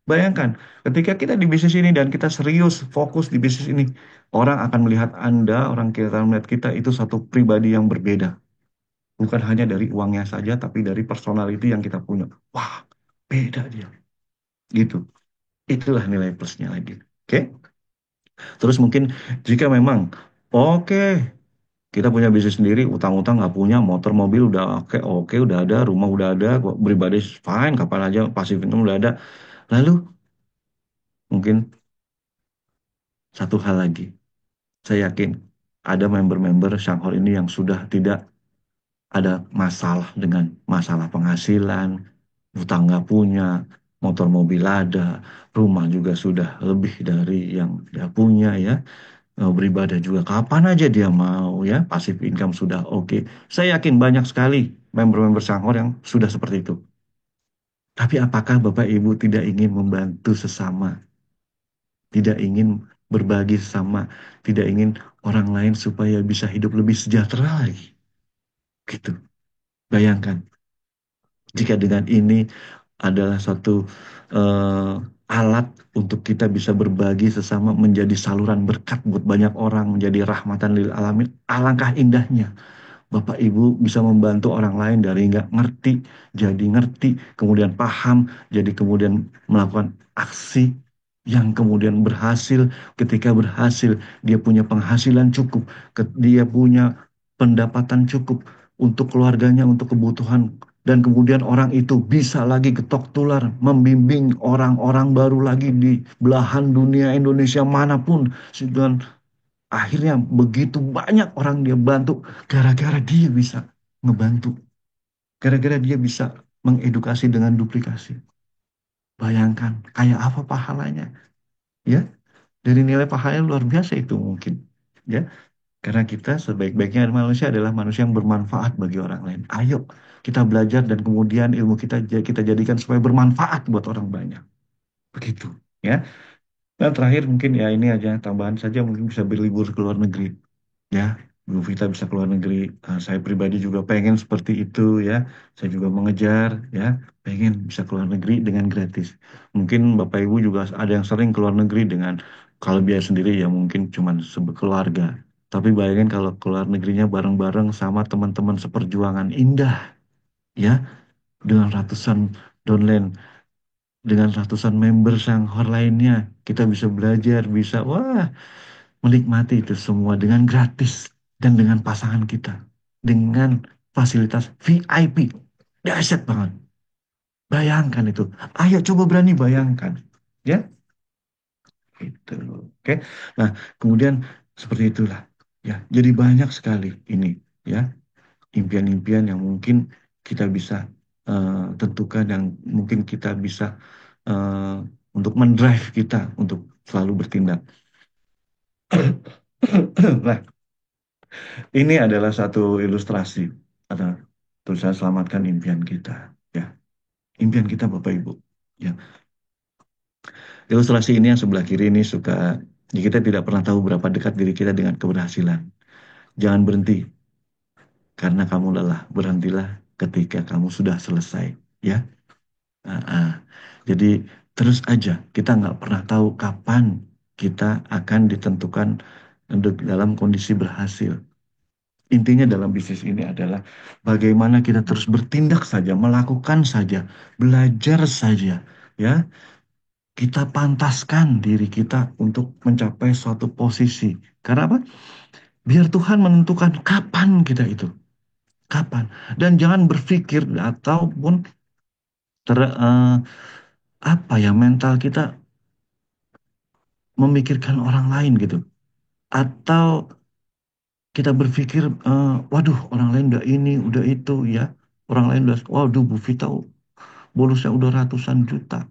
Bayangkan, ketika kita di bisnis ini dan kita serius fokus di bisnis ini, orang akan melihat Anda, orang kita melihat kita itu satu pribadi yang berbeda. Bukan hanya dari uangnya saja, tapi dari personality yang kita punya. Wah, beda dia. Gitu. Itulah nilai plusnya lagi. Oke? Terus mungkin jika memang, oke, kita punya bisnis sendiri, utang-utang nggak punya, motor mobil udah oke, oke udah ada, rumah udah ada, kok pribadi fine, kapan aja pasif income udah ada. Lalu mungkin satu hal lagi, saya yakin ada member-member Shanghai ini yang sudah tidak ada masalah dengan masalah penghasilan, utang nggak punya, motor mobil ada, rumah juga sudah lebih dari yang dia punya ya. Beribadah juga kapan aja dia mau ya, pasif income sudah oke. Saya yakin banyak sekali member-member Sangor yang sudah seperti itu. Tapi apakah Bapak Ibu tidak ingin membantu sesama, tidak ingin berbagi sesama, tidak ingin orang lain supaya bisa hidup lebih sejahtera lagi? Gitu. Bayangkan jika dengan ini adalah satu eh, alat untuk kita bisa berbagi sesama menjadi saluran berkat buat banyak orang, menjadi rahmatan lil alamin. Alangkah indahnya Bapak Ibu bisa membantu orang lain dari nggak ngerti, jadi ngerti, kemudian paham, jadi kemudian melakukan aksi yang kemudian berhasil. Ketika berhasil, dia punya penghasilan cukup, dia punya pendapatan cukup untuk keluarganya, untuk kebutuhan. Dan kemudian orang itu bisa lagi ketok tular, membimbing orang-orang baru lagi di belahan dunia Indonesia manapun. Dan akhirnya begitu banyak orang dia bantu gara-gara dia bisa ngebantu. Gara-gara dia bisa mengedukasi dengan duplikasi. Bayangkan kayak apa pahalanya, ya? Dari nilai pahalanya luar biasa itu mungkin, ya. Karena kita sebaik-baiknya manusia adalah manusia yang bermanfaat bagi orang lain. Ayo kita belajar dan kemudian ilmu kita jadikan supaya bermanfaat buat orang banyak. Begitu, ya. Dan terakhir mungkin ya ini aja tambahan saja mungkin bisa berlibur ke luar negeri. Ya, Bu Vita bisa keluar negeri. Saya pribadi juga pengen seperti itu ya. Saya juga mengejar ya, pengen bisa keluar negeri dengan gratis. Mungkin Bapak Ibu juga ada yang sering keluar negeri dengan kalau biaya sendiri ya mungkin cuman keluarga. Tapi bayangin kalau keluar negerinya bareng-bareng sama teman-teman seperjuangan indah ya, dengan ratusan downline, dengan ratusan member Shanghai lainnya. Kita bisa belajar, bisa wah menikmati itu semua dengan gratis dan dengan pasangan kita, dengan fasilitas VIP. Dahsyat banget. Bayangkan itu. Ayo coba berani bayangkan. Ya, itu. Oke. Nah, kemudian seperti itulah. Ya, jadi banyak sekali ini, ya, impian-impian yang mungkin kita bisa tentukan, yang mungkin kita bisa eh, untuk mendrive kita untuk selalu bertindak. Nah, ini adalah satu ilustrasi atau tulisan selamatkan impian kita. Ya, impian kita Bapak Ibu. Ya, ilustrasi ini yang sebelah kiri ini suka, ya, kita tidak pernah tahu berapa dekat diri kita dengan keberhasilan. Jangan berhenti karena kamu lelah. Berhentilah ketika kamu sudah selesai. Ya. Ah, ah. Jadi terus aja, kita nggak pernah tahu kapan kita akan ditentukan dalam kondisi berhasil. Intinya dalam bisnis ini adalah bagaimana kita terus bertindak saja, melakukan saja, belajar saja, ya. Kita pantaskan diri kita untuk mencapai suatu posisi. Karena apa? Biar Tuhan menentukan kapan kita itu, kapan. Dan jangan berpikir ataupun apa ya, mental kita memikirkan orang lain gitu. Atau kita berpikir, waduh, orang lain udah ini, udah itu, ya. Orang lain udah, waduh, Bu Vita bonusnya udah ratusan juta.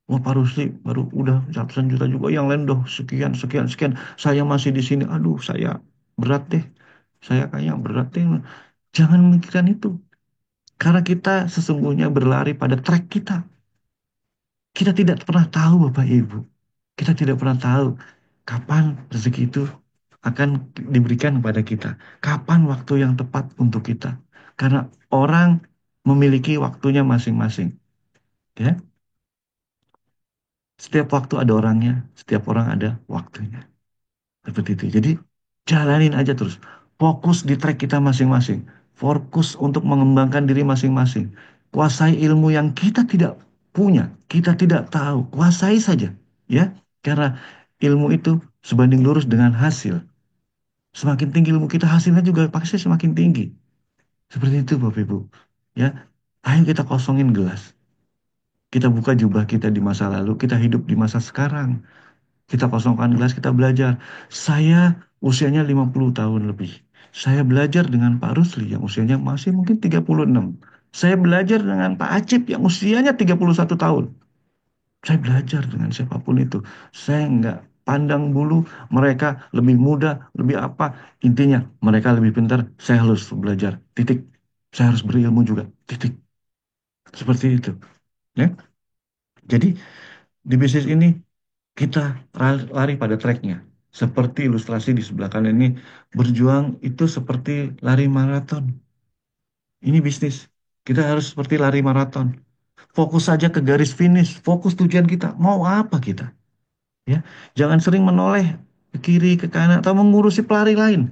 Wah, Pak Rusli baru udah ratusan juta juga. Yang lain udah sekian, sekian, sekian. Saya masih di sini. Aduh, saya berat deh. Saya kayaknya berat deh. Jangan memikirkan itu. Karena kita sesungguhnya berlari pada track kita. Kita tidak pernah tahu, Bapak Ibu. Kita tidak pernah tahu kapan rezeki itu akan diberikan kepada kita. Kapan waktu yang tepat untuk kita. Karena orang memiliki waktunya masing-masing. Ya, setiap waktu ada orangnya, setiap orang ada waktunya. Seperti itu. Jadi jalanin aja terus. Fokus di track kita masing-masing. Fokus untuk mengembangkan diri masing-masing. Kuasai ilmu yang kita tidak punya, kita tidak tahu. Kuasai saja, ya. Karena ilmu itu sebanding lurus dengan hasil. Semakin tinggi ilmu kita, hasilnya juga pasti semakin tinggi. Seperti itu, Bapak Ibu. Ya, ayo kita kosongin gelas. Kita buka jubah kita di masa lalu, kita hidup di masa sekarang. Kita kosongkan gelas, kita belajar. Saya usianya 50 tahun lebih. Saya belajar dengan Pak Rusli yang usianya masih mungkin 36. Saya belajar dengan Pak Acip yang usianya 31 tahun. Saya belajar dengan siapapun itu. Saya nggak pandang bulu mereka lebih muda, lebih apa. Intinya mereka lebih pintar, saya harus belajar. Titik. Saya harus berilmu juga. Titik. Seperti itu. Ya. Jadi di bisnis ini kita lari pada tracknya. Seperti ilustrasi di sebelah kanan ini, berjuang itu seperti lari maraton. Ini bisnis. Kita harus seperti lari maraton. Fokus saja ke garis finish, fokus tujuan kita. Mau apa kita? Ya, jangan sering menoleh ke kiri, ke kanan, atau mengurusi pelari lain.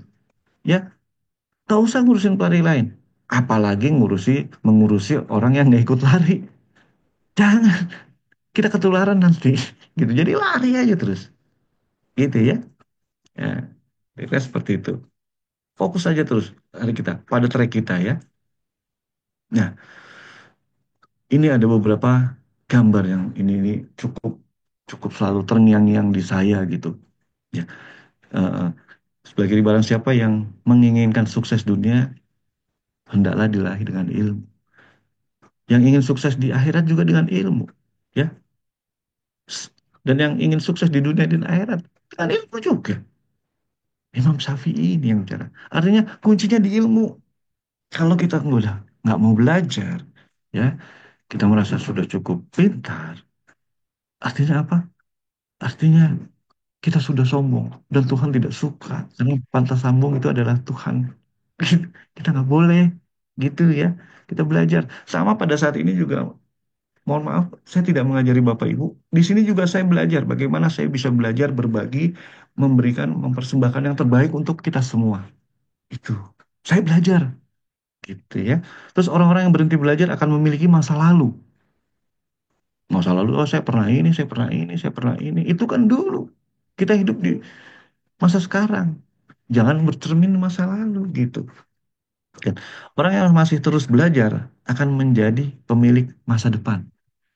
Ya, tak usah ngurusin pelari lain. Apalagi mengurusi orang yang nggak ikut lari. Jangan, kita ketularan nanti. Gitu. Jadi lari aja terus. Gitu ya. Ya, kira seperti itu. Fokus aja terus hari kita pada track kita ya. Nah, ini ada beberapa gambar yang ini cukup cukup selalu terngiang-ngiang di saya gitu. Ya, eh, sebagai barang siapa yang menginginkan sukses dunia, hendaklah dilahir dengan ilmu. Yang ingin sukses di akhirat juga dengan ilmu, ya. Dan yang ingin sukses di dunia dan akhirat dengan ilmu juga. Imam Syafi'i ini yang bicara. Artinya kuncinya di ilmu. Kalau kita nggak mau belajar, ya, kita merasa sudah cukup pintar. Artinya apa? Artinya kita sudah sombong dan Tuhan tidak suka. Karena pantas sombong itu adalah Tuhan. Kita nggak boleh gitu ya. Kita belajar. Sama pada saat ini juga, mohon maaf, saya tidak mengajari Bapak Ibu. Di sini juga saya belajar bagaimana saya bisa belajar berbagi, memberikan, mempersembahkan yang terbaik untuk kita semua. Itu. Saya belajar gitu ya. Terus orang-orang yang berhenti belajar akan memiliki masa lalu. Masa lalu, oh saya pernah ini, saya pernah ini, saya pernah ini. Itu kan dulu. Kita hidup di masa sekarang. Jangan bercermin masa lalu gitu. Dan orang yang masih terus belajar akan menjadi pemilik masa depan.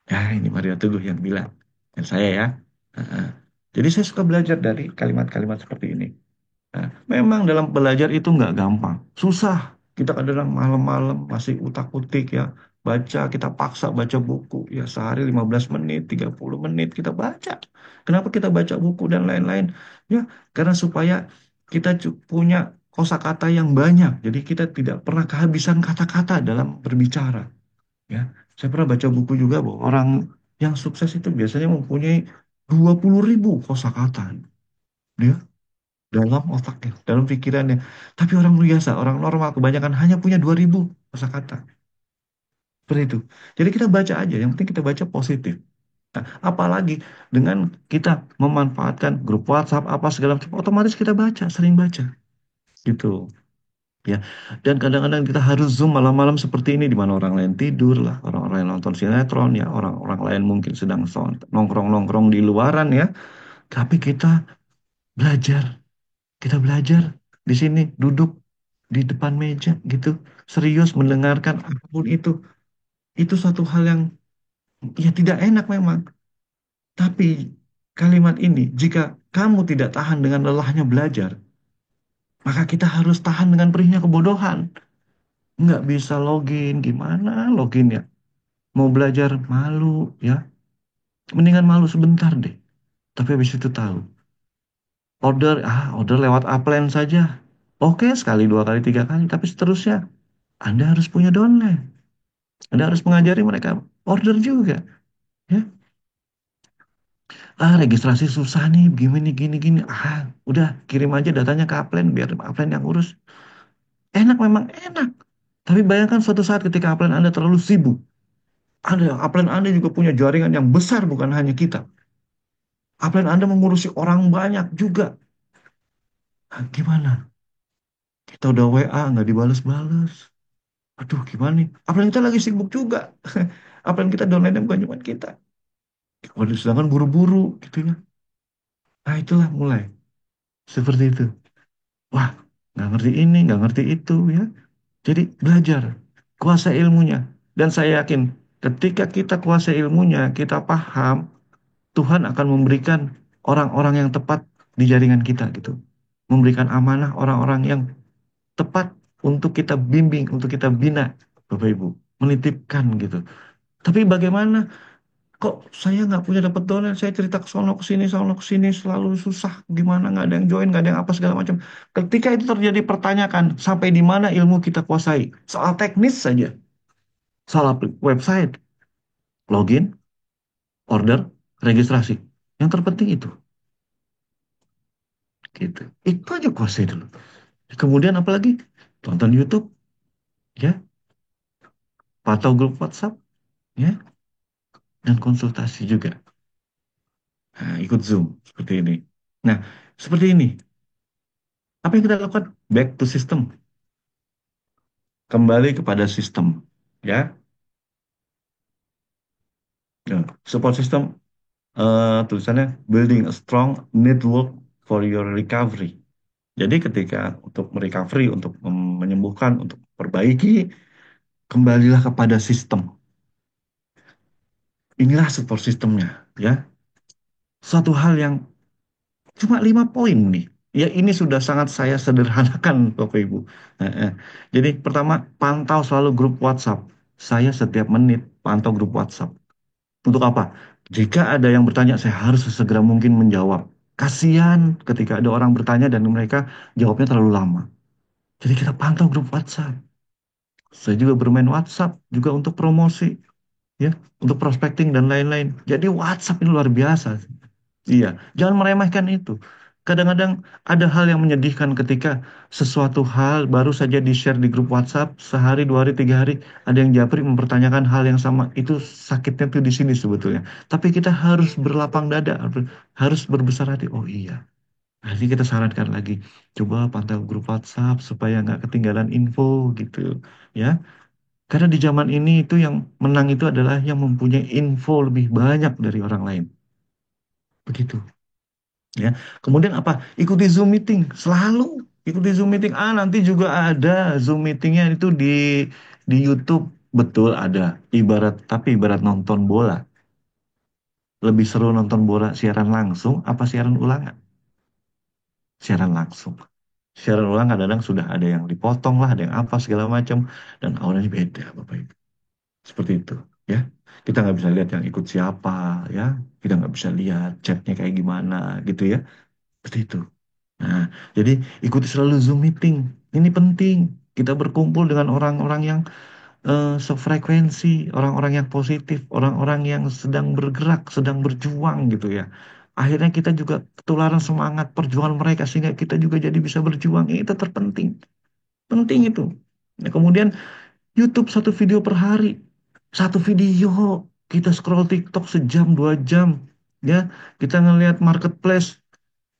Ya, ini Mario Teguh yang bilang. Dan saya ya. Heeh. Jadi saya suka belajar dari kalimat-kalimat seperti ini. Nah, memang dalam belajar itu nggak gampang. Susah. Kita kadang malam-malam masih utak-utik ya. Baca, kita paksa baca buku. Ya sehari 15 menit, 30 menit kita baca. Kenapa kita baca buku dan lain-lain? Ya, karena supaya kita punya kosakata yang banyak. Jadi kita tidak pernah kehabisan kata-kata dalam berbicara. Ya, saya pernah baca buku juga bahwa orang yang sukses itu biasanya mempunyai 20.000 kosakata. Dia dalam otaknya, dalam pikirannya. Tapi orang biasa, orang normal kebanyakan hanya punya 2.000 kosakata. Seperti itu. Jadi kita baca aja, yang penting kita baca positif. Nah, apalagi dengan kita memanfaatkan grup WhatsApp apa segala macam, otomatis kita baca, sering baca, gitu ya. Dan kadang-kadang kita harus Zoom malam-malam seperti ini di mana orang lain tidur lah, orang-orang lain nonton sinetron ya, orang-orang lain mungkin sedang nongkrong-nongkrong di luaran ya. Tapi kita belajar. Kita belajar di sini, duduk di depan meja gitu, serius mendengarkan apapun itu. Itu suatu hal yang ya tidak enak memang. Tapi kalimat ini, jika kamu tidak tahan dengan lelahnya belajar, maka kita harus tahan dengan perihnya kebodohan. Nggak bisa login, gimana login ya? Mau belajar malu ya, mendingan malu sebentar deh. Tapi habis itu tahu, order lewat upline saja. Oke, sekali, dua kali, tiga kali, tapi seterusnya Anda harus punya downline. Anda harus mengajari mereka order juga, ya. Registrasi susah nih, gini gini gini. Udah kirim aja datanya ke upline biar upline yang urus. Enak memang enak. Tapi bayangkan suatu saat ketika upline Anda terlalu sibuk. Upline Anda juga punya jaringan yang besar bukan hanya kita. Upline Anda mengurusi orang banyak juga. Gimana? Kita udah WA nggak dibales-bales. Aduh, gimana nih? Upline kita lagi sibuk juga. Upline kita downline bukan cuma kita. Waduh, sedangkan buru-buru gitu ya. Nah, itulah mulai. Seperti itu. Wah, nggak ngerti ini, nggak ngerti itu ya. Jadi belajar, kuasai ilmunya. Dan saya yakin ketika kita kuasai ilmunya, kita paham, Tuhan akan memberikan orang-orang yang tepat di jaringan kita gitu. Memberikan amanah orang-orang yang tepat untuk kita bimbing, untuk kita bina, Bapak Ibu. Menitipkan gitu. Tapi bagaimana kok saya nggak punya dapat donat, saya cerita ke sini selalu susah, gimana nggak ada yang join, nggak ada yang apa segala macam. Ketika itu terjadi, pertanyakan sampai di mana ilmu kita kuasai soal teknis saja, soal website, login, order, registrasi, yang terpenting itu gitu. Itu aja kuasai dulu. Kemudian apalagi, tonton YouTube ya, pantau grup WhatsApp ya, dan konsultasi juga. Nah, ikut Zoom seperti ini. Nah, seperti ini, apa yang kita lakukan? Back to system, kembali kepada sistem ya. Nah, support system, tulisannya building a strong network for your recovery. Jadi ketika untuk merecovery, untuk menyembuhkan, untuk perbaiki, kembalilah kepada sistem. Inilah support systemnya ya. Suatu hal yang cuma 5 poin nih. Ya, ini sudah sangat saya sederhanakan Bapak Ibu. Eh, eh. Jadi pertama, pantau selalu grup WhatsApp. Saya setiap menit pantau grup WhatsApp. Untuk apa? Jika ada yang bertanya, saya harus sesegera mungkin menjawab. Kasihan ketika ada orang bertanya dan mereka jawabnya terlalu lama. Jadi kita pantau grup WhatsApp. Saya juga bermain WhatsApp juga untuk promosi, ya, untuk prospecting dan lain-lain. Jadi WhatsApp ini luar biasa. Iya, jangan meremehkan itu. Kadang-kadang ada hal yang menyedihkan ketika sesuatu hal baru saja di-share di grup WhatsApp, sehari, 2 hari, 3 hari, ada yang japri mempertanyakan hal yang sama. Itu sakitnya tuh di sini sebetulnya. Tapi kita harus berlapang dada, harus berbesar hati. Oh iya, nanti kita sarankan lagi, coba pantau grup WhatsApp supaya nggak ketinggalan info gitu, ya. Karena di zaman ini itu yang menang itu adalah yang mempunyai info lebih banyak dari orang lain. Begitu. Ya, kemudian apa? Ikuti Zoom meeting selalu. ikuti Zoom meeting. Ah, nanti juga ada Zoom meetingnya itu di YouTube. Betul ada. Ibarat nonton bola. Lebih seru nonton bola siaran langsung apa siaran ulangan? Siaran langsung. Siaran ulang kadang-kadang sudah ada yang dipotong lah, ada yang apa segala macam, dan auranya beda, Bapak Ibu. Seperti itu, ya. Kita nggak bisa lihat yang ikut siapa, ya. Kita nggak bisa lihat chatnya kayak gimana, gitu ya. Seperti itu. Nah, jadi ikuti selalu Zoom meeting. Ini penting. Kita berkumpul dengan orang-orang yang sefrekuensi, orang-orang yang positif, orang-orang yang sedang bergerak, sedang berjuang gitu ya. Akhirnya kita juga ketularan semangat perjuangan mereka sehingga kita juga jadi bisa berjuang. Ini itu terpenting. Penting itu. Nah, kemudian YouTube satu video per hari. Satu video. Kita scroll TikTok sejam, 2 jam. Ya, kita ngelihat marketplace,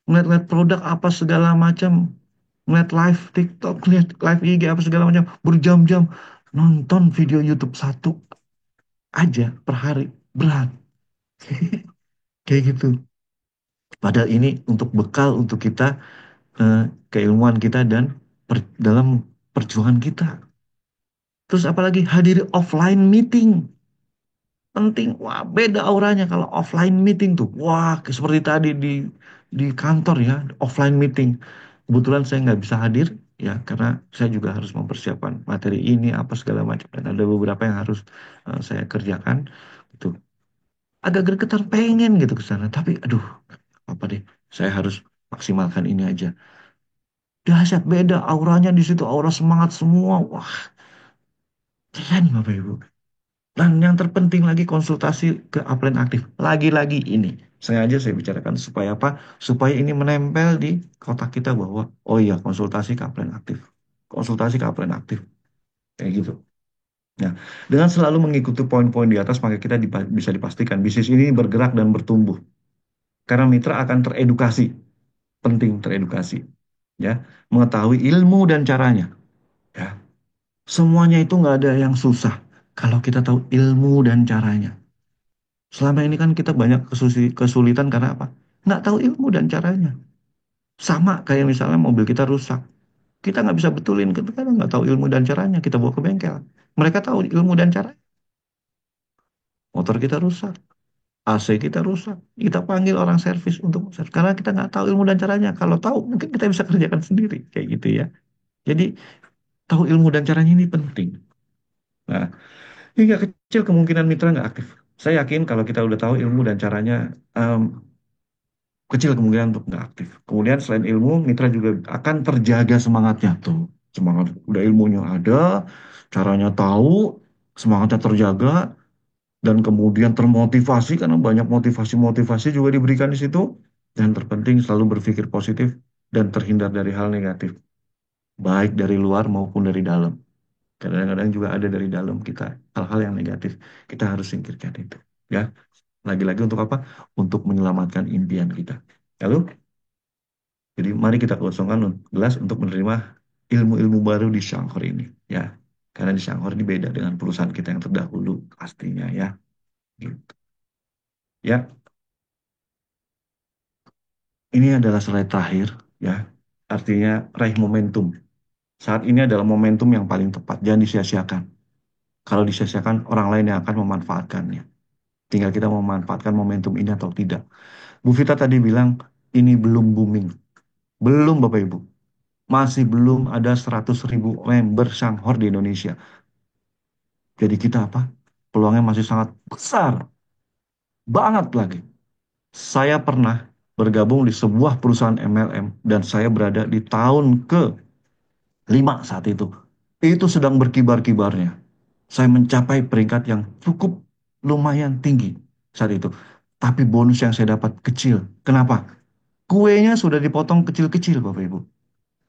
ngeliat-ngeliat produk apa segala macam, ngeliat live TikTok, ngeliat live IG apa segala macam, berjam-jam nonton video YouTube satu aja per hari berat kayak gitu. Padahal ini untuk bekal untuk kita, eh, keilmuan kita dan dalam perjuangan kita. Terus apalagi hadiri offline meeting penting. Wah, beda auranya kalau offline meeting tuh. Wah, seperti tadi di kantor ya, offline meeting. Kebetulan saya nggak bisa hadir ya, karena saya juga harus mempersiapkan materi ini apa segala macam dan ada beberapa yang harus saya kerjakan. Itu agak gregetan pengen gitu ke sana, tapi aduh, apa deh, saya harus maksimalkan ini aja. Dahsyat beda auranya di situ, aura semangat semua. Wah, keren Bapak Ibu. Dan yang terpenting lagi konsultasi ke upline aktif. Lagi-lagi ini sengaja saya bicarakan supaya apa? Supaya ini menempel di kotak kita bahwa oh iya konsultasi ke upline aktif. Konsultasi ke upline aktif. Kayak gitu. Nah, dengan selalu mengikuti poin-poin di atas maka kita bisa dipastikan bisnis ini bergerak dan bertumbuh. Karena mitra akan teredukasi, penting teredukasi. Ya, mengetahui ilmu dan caranya. Ya, semuanya itu nggak ada yang susah kalau kita tahu ilmu dan caranya. Selama ini kan kita banyak kesulitan karena apa? Nggak tahu ilmu dan caranya. Sama kayak misalnya mobil kita rusak. Kita nggak bisa betulin, kita kan nggak tahu ilmu dan caranya. Kita bawa ke bengkel. Mereka tahu ilmu dan caranya. Motor kita rusak, AC kita rusak. Kita panggil orang servis untuk servis. Karena kita nggak tahu ilmu dan caranya. Kalau tahu, mungkin kita bisa kerjakan sendiri. Kayak gitu ya. Jadi, tahu ilmu dan caranya ini penting. Nah, hingga kecil kemungkinan mitra nggak aktif. Saya yakin kalau kita udah tahu ilmu dan caranya, kecil kemungkinan untuk nggak aktif. Kemudian selain ilmu, mitra juga akan terjaga semangatnya tuh. Semangat udah ilmunya ada, caranya tahu, semangatnya terjaga, dan kemudian termotivasi karena banyak motivasi-motivasi juga diberikan di situ. Dan terpenting selalu berpikir positif dan terhindar dari hal negatif, baik dari luar maupun dari dalam. Kadang-kadang juga ada dari dalam kita hal-hal yang negatif. Kita harus singkirkan itu. Ya, lagi-lagi untuk apa? Untuk menyelamatkan impian kita. Lalu jadi mari kita kosongkan gelas untuk menerima ilmu-ilmu baru di Shanghor ini, ya. Karena di Shanghor ini beda dengan perusahaan kita yang terdahulu pastinya ya. Gitu. Ya, ini adalah slide terakhir ya. Artinya raih momentum. Saat ini adalah momentum yang paling tepat. Jangan disia-siakan. Kalau disia-siakan orang lain yang akan memanfaatkannya. Tinggal kita memanfaatkan momentum ini atau tidak. Bu Vita tadi bilang ini belum booming. Belum Bapak Ibu. Masih belum ada 100.000 member Shanghor di Indonesia. Jadi kita apa? Peluangnya masih sangat besar, banget lagi. Saya pernah bergabung di sebuah perusahaan MLM dan saya berada di tahun ke-5 saat itu. Itu sedang berkibar-kibarnya. Saya mencapai peringkat yang cukup lumayan tinggi saat itu. Tapi bonus yang saya dapat kecil. Kenapa? Kuenya sudah dipotong kecil-kecil, Bapak Ibu.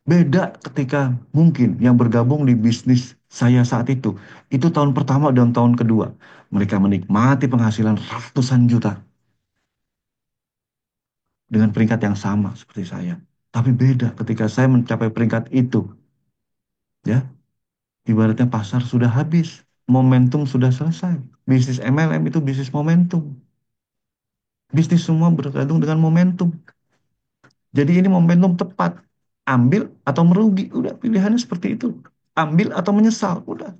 Beda ketika mungkin yang bergabung di bisnis saya saat itu tahun pertama dan tahun kedua. Mereka menikmati penghasilan ratusan juta dengan peringkat yang sama seperti saya. Tapi beda ketika saya mencapai peringkat itu, ya, ibaratnya pasar sudah habis, momentum sudah selesai. Bisnis MLM itu bisnis momentum. Bisnis semua bergantung dengan momentum. Jadi ini momentum tepat. Ambil atau merugi, udah pilihannya seperti itu. Ambil atau menyesal, udah.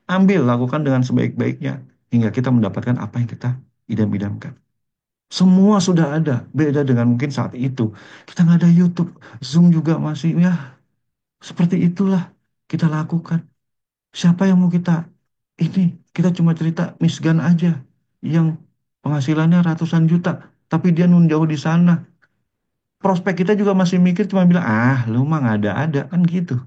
Ambil, lakukan dengan sebaik-baiknya hingga kita mendapatkan apa yang kita idam-idamkan. Semua sudah ada, beda dengan mungkin saat itu. Kita nggak ada YouTube, Zoom juga masih, ya seperti itulah kita lakukan. Siapa yang mau kita ini? Kita cuma cerita Miss Gan aja yang penghasilannya ratusan juta, tapi dia nun jauh di sana. Prospek kita juga masih mikir cuma bilang, ah lu mah nggak ada-ada kan gitu.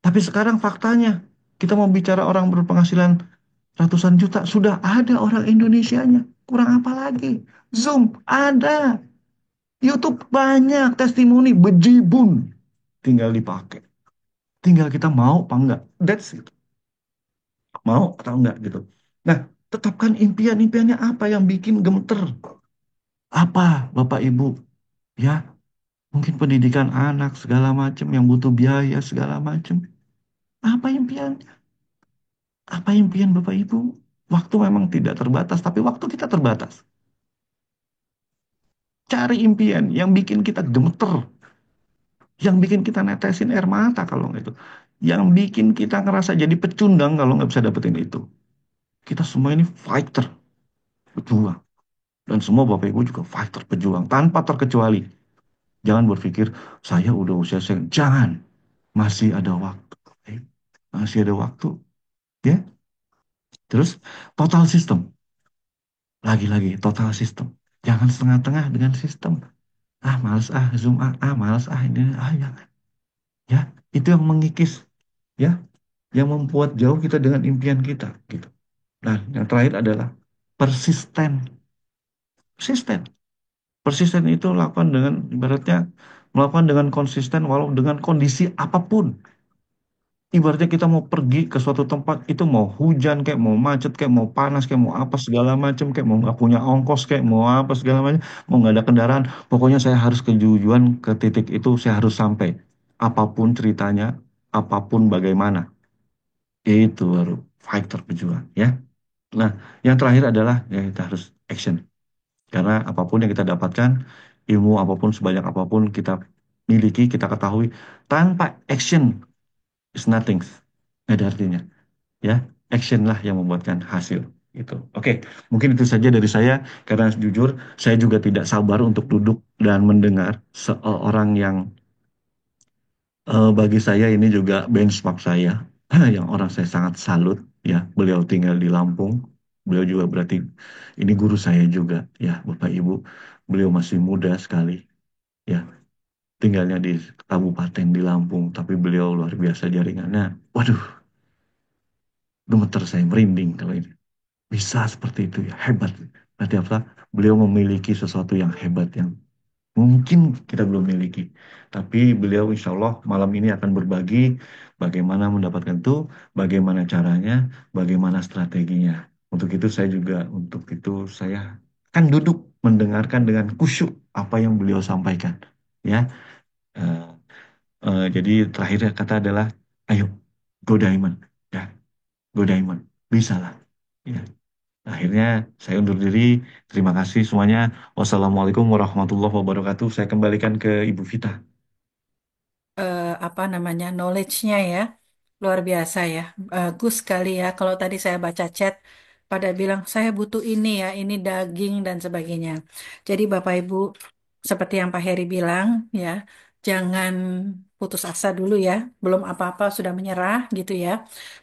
Tapi sekarang faktanya, kita mau bicara orang berpenghasilan ratusan juta, sudah ada orang Indonesianya. Kurang apa lagi? Zoom ada. YouTube banyak testimoni bejibun. Tinggal dipakai. Tinggal kita mau apa enggak. That's it. Mau atau enggak gitu. Nah, tetapkan impian-impiannya apa yang bikin gemeter. Apa, Bapak Ibu? Ya, mungkin pendidikan anak segala macam yang butuh biaya segala macam. Apa impian? Apa impian Bapak Ibu? Waktu memang tidak terbatas, tapi waktu kita terbatas. Cari impian yang bikin kita gemeter, yang bikin kita netesin air mata kalau nggak itu, yang bikin kita ngerasa jadi pecundang kalau nggak bisa dapetin itu. Kita semua ini fighter, pejuang. Dan semua Bapak Ibu juga fighter, pejuang, tanpa terkecuali. Jangan berpikir, saya udah usia saya. Jangan, masih ada waktu. Masih ada waktu. Ya, terus total system. Lagi-lagi total system. Jangan setengah-tengah dengan sistem. Ah, males ah, Zoom males ah, ini, jangan. Ya, itu yang mengikis. Ya, yang membuat jauh kita dengan impian kita. Gitu. Nah, yang terakhir adalah persisten. Persisten. Persisten itu lakukan dengan, ibaratnya, melakukan dengan konsisten walau dengan kondisi apapun. Ibaratnya kita mau pergi ke suatu tempat itu mau hujan kayak mau macet kayak mau panas kayak mau apa segala macam kayak mau nggak punya ongkos kayak mau apa segala macam mau nggak ada kendaraan pokoknya saya harus ke tujuan ke titik itu saya harus sampai apapun ceritanya apapun bagaimana itu baru fighter pejuang ya. Nah yang terakhir adalah ya kita harus action karena apapun yang kita dapatkan ilmu apapun sebanyak apapun kita miliki kita ketahui tanpa action is nothing nggak ada artinya ya action lah yang membuatkan hasil gitu. Oke, mungkin itu saja dari saya karena jujur saya juga tidak sabar untuk duduk dan mendengar seorang yang bagi saya ini juga benchmark saya yang orang saya sangat salut ya beliau tinggal di Lampung beliau juga berarti ini guru saya juga ya Bapak Ibu beliau masih muda sekali ya tinggalnya di kabupaten di Lampung tapi beliau luar biasa jaringannya waduh gemeter saya merinding kalau ini bisa seperti itu ya hebat berarti apa beliau memiliki sesuatu yang hebat yang mungkin kita belum miliki tapi beliau insya Allah malam ini akan berbagi bagaimana mendapatkan itu bagaimana caranya bagaimana strateginya untuk itu saya juga untuk itu saya akan duduk mendengarkan dengan khusyuk apa yang beliau sampaikan ya. Eh, jadi terakhir kata adalah ayo go diamond ya go diamond bisa lah ya. Akhirnya saya undur diri. Terima kasih semuanya. Wassalamualaikum warahmatullahi wabarakatuh. Saya kembalikan ke Ibu Vita. Apa namanya knowledge-nya ya luar biasa ya. Bagus sekali ya kalau tadi saya baca chat pada bilang saya butuh ini ya ini daging dan sebagainya. Jadi Bapak Ibu seperti yang Pak Heri bilang ya jangan putus asa dulu ya belum apa-apa sudah menyerah gitu ya.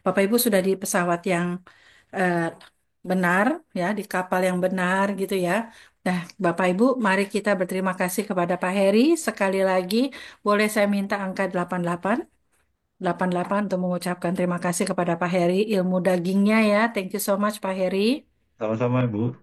Bapak Ibu sudah di pesawat yang eh, benar ya di kapal yang benar gitu ya. Nah, Bapak Ibu, mari kita berterima kasih kepada Pak Heri sekali lagi. Boleh saya minta angka 88? 88 untuk mengucapkan terima kasih kepada Pak Heri ilmu dagingnya ya. Thank you so much Pak Heri. Sama-sama, Ibu.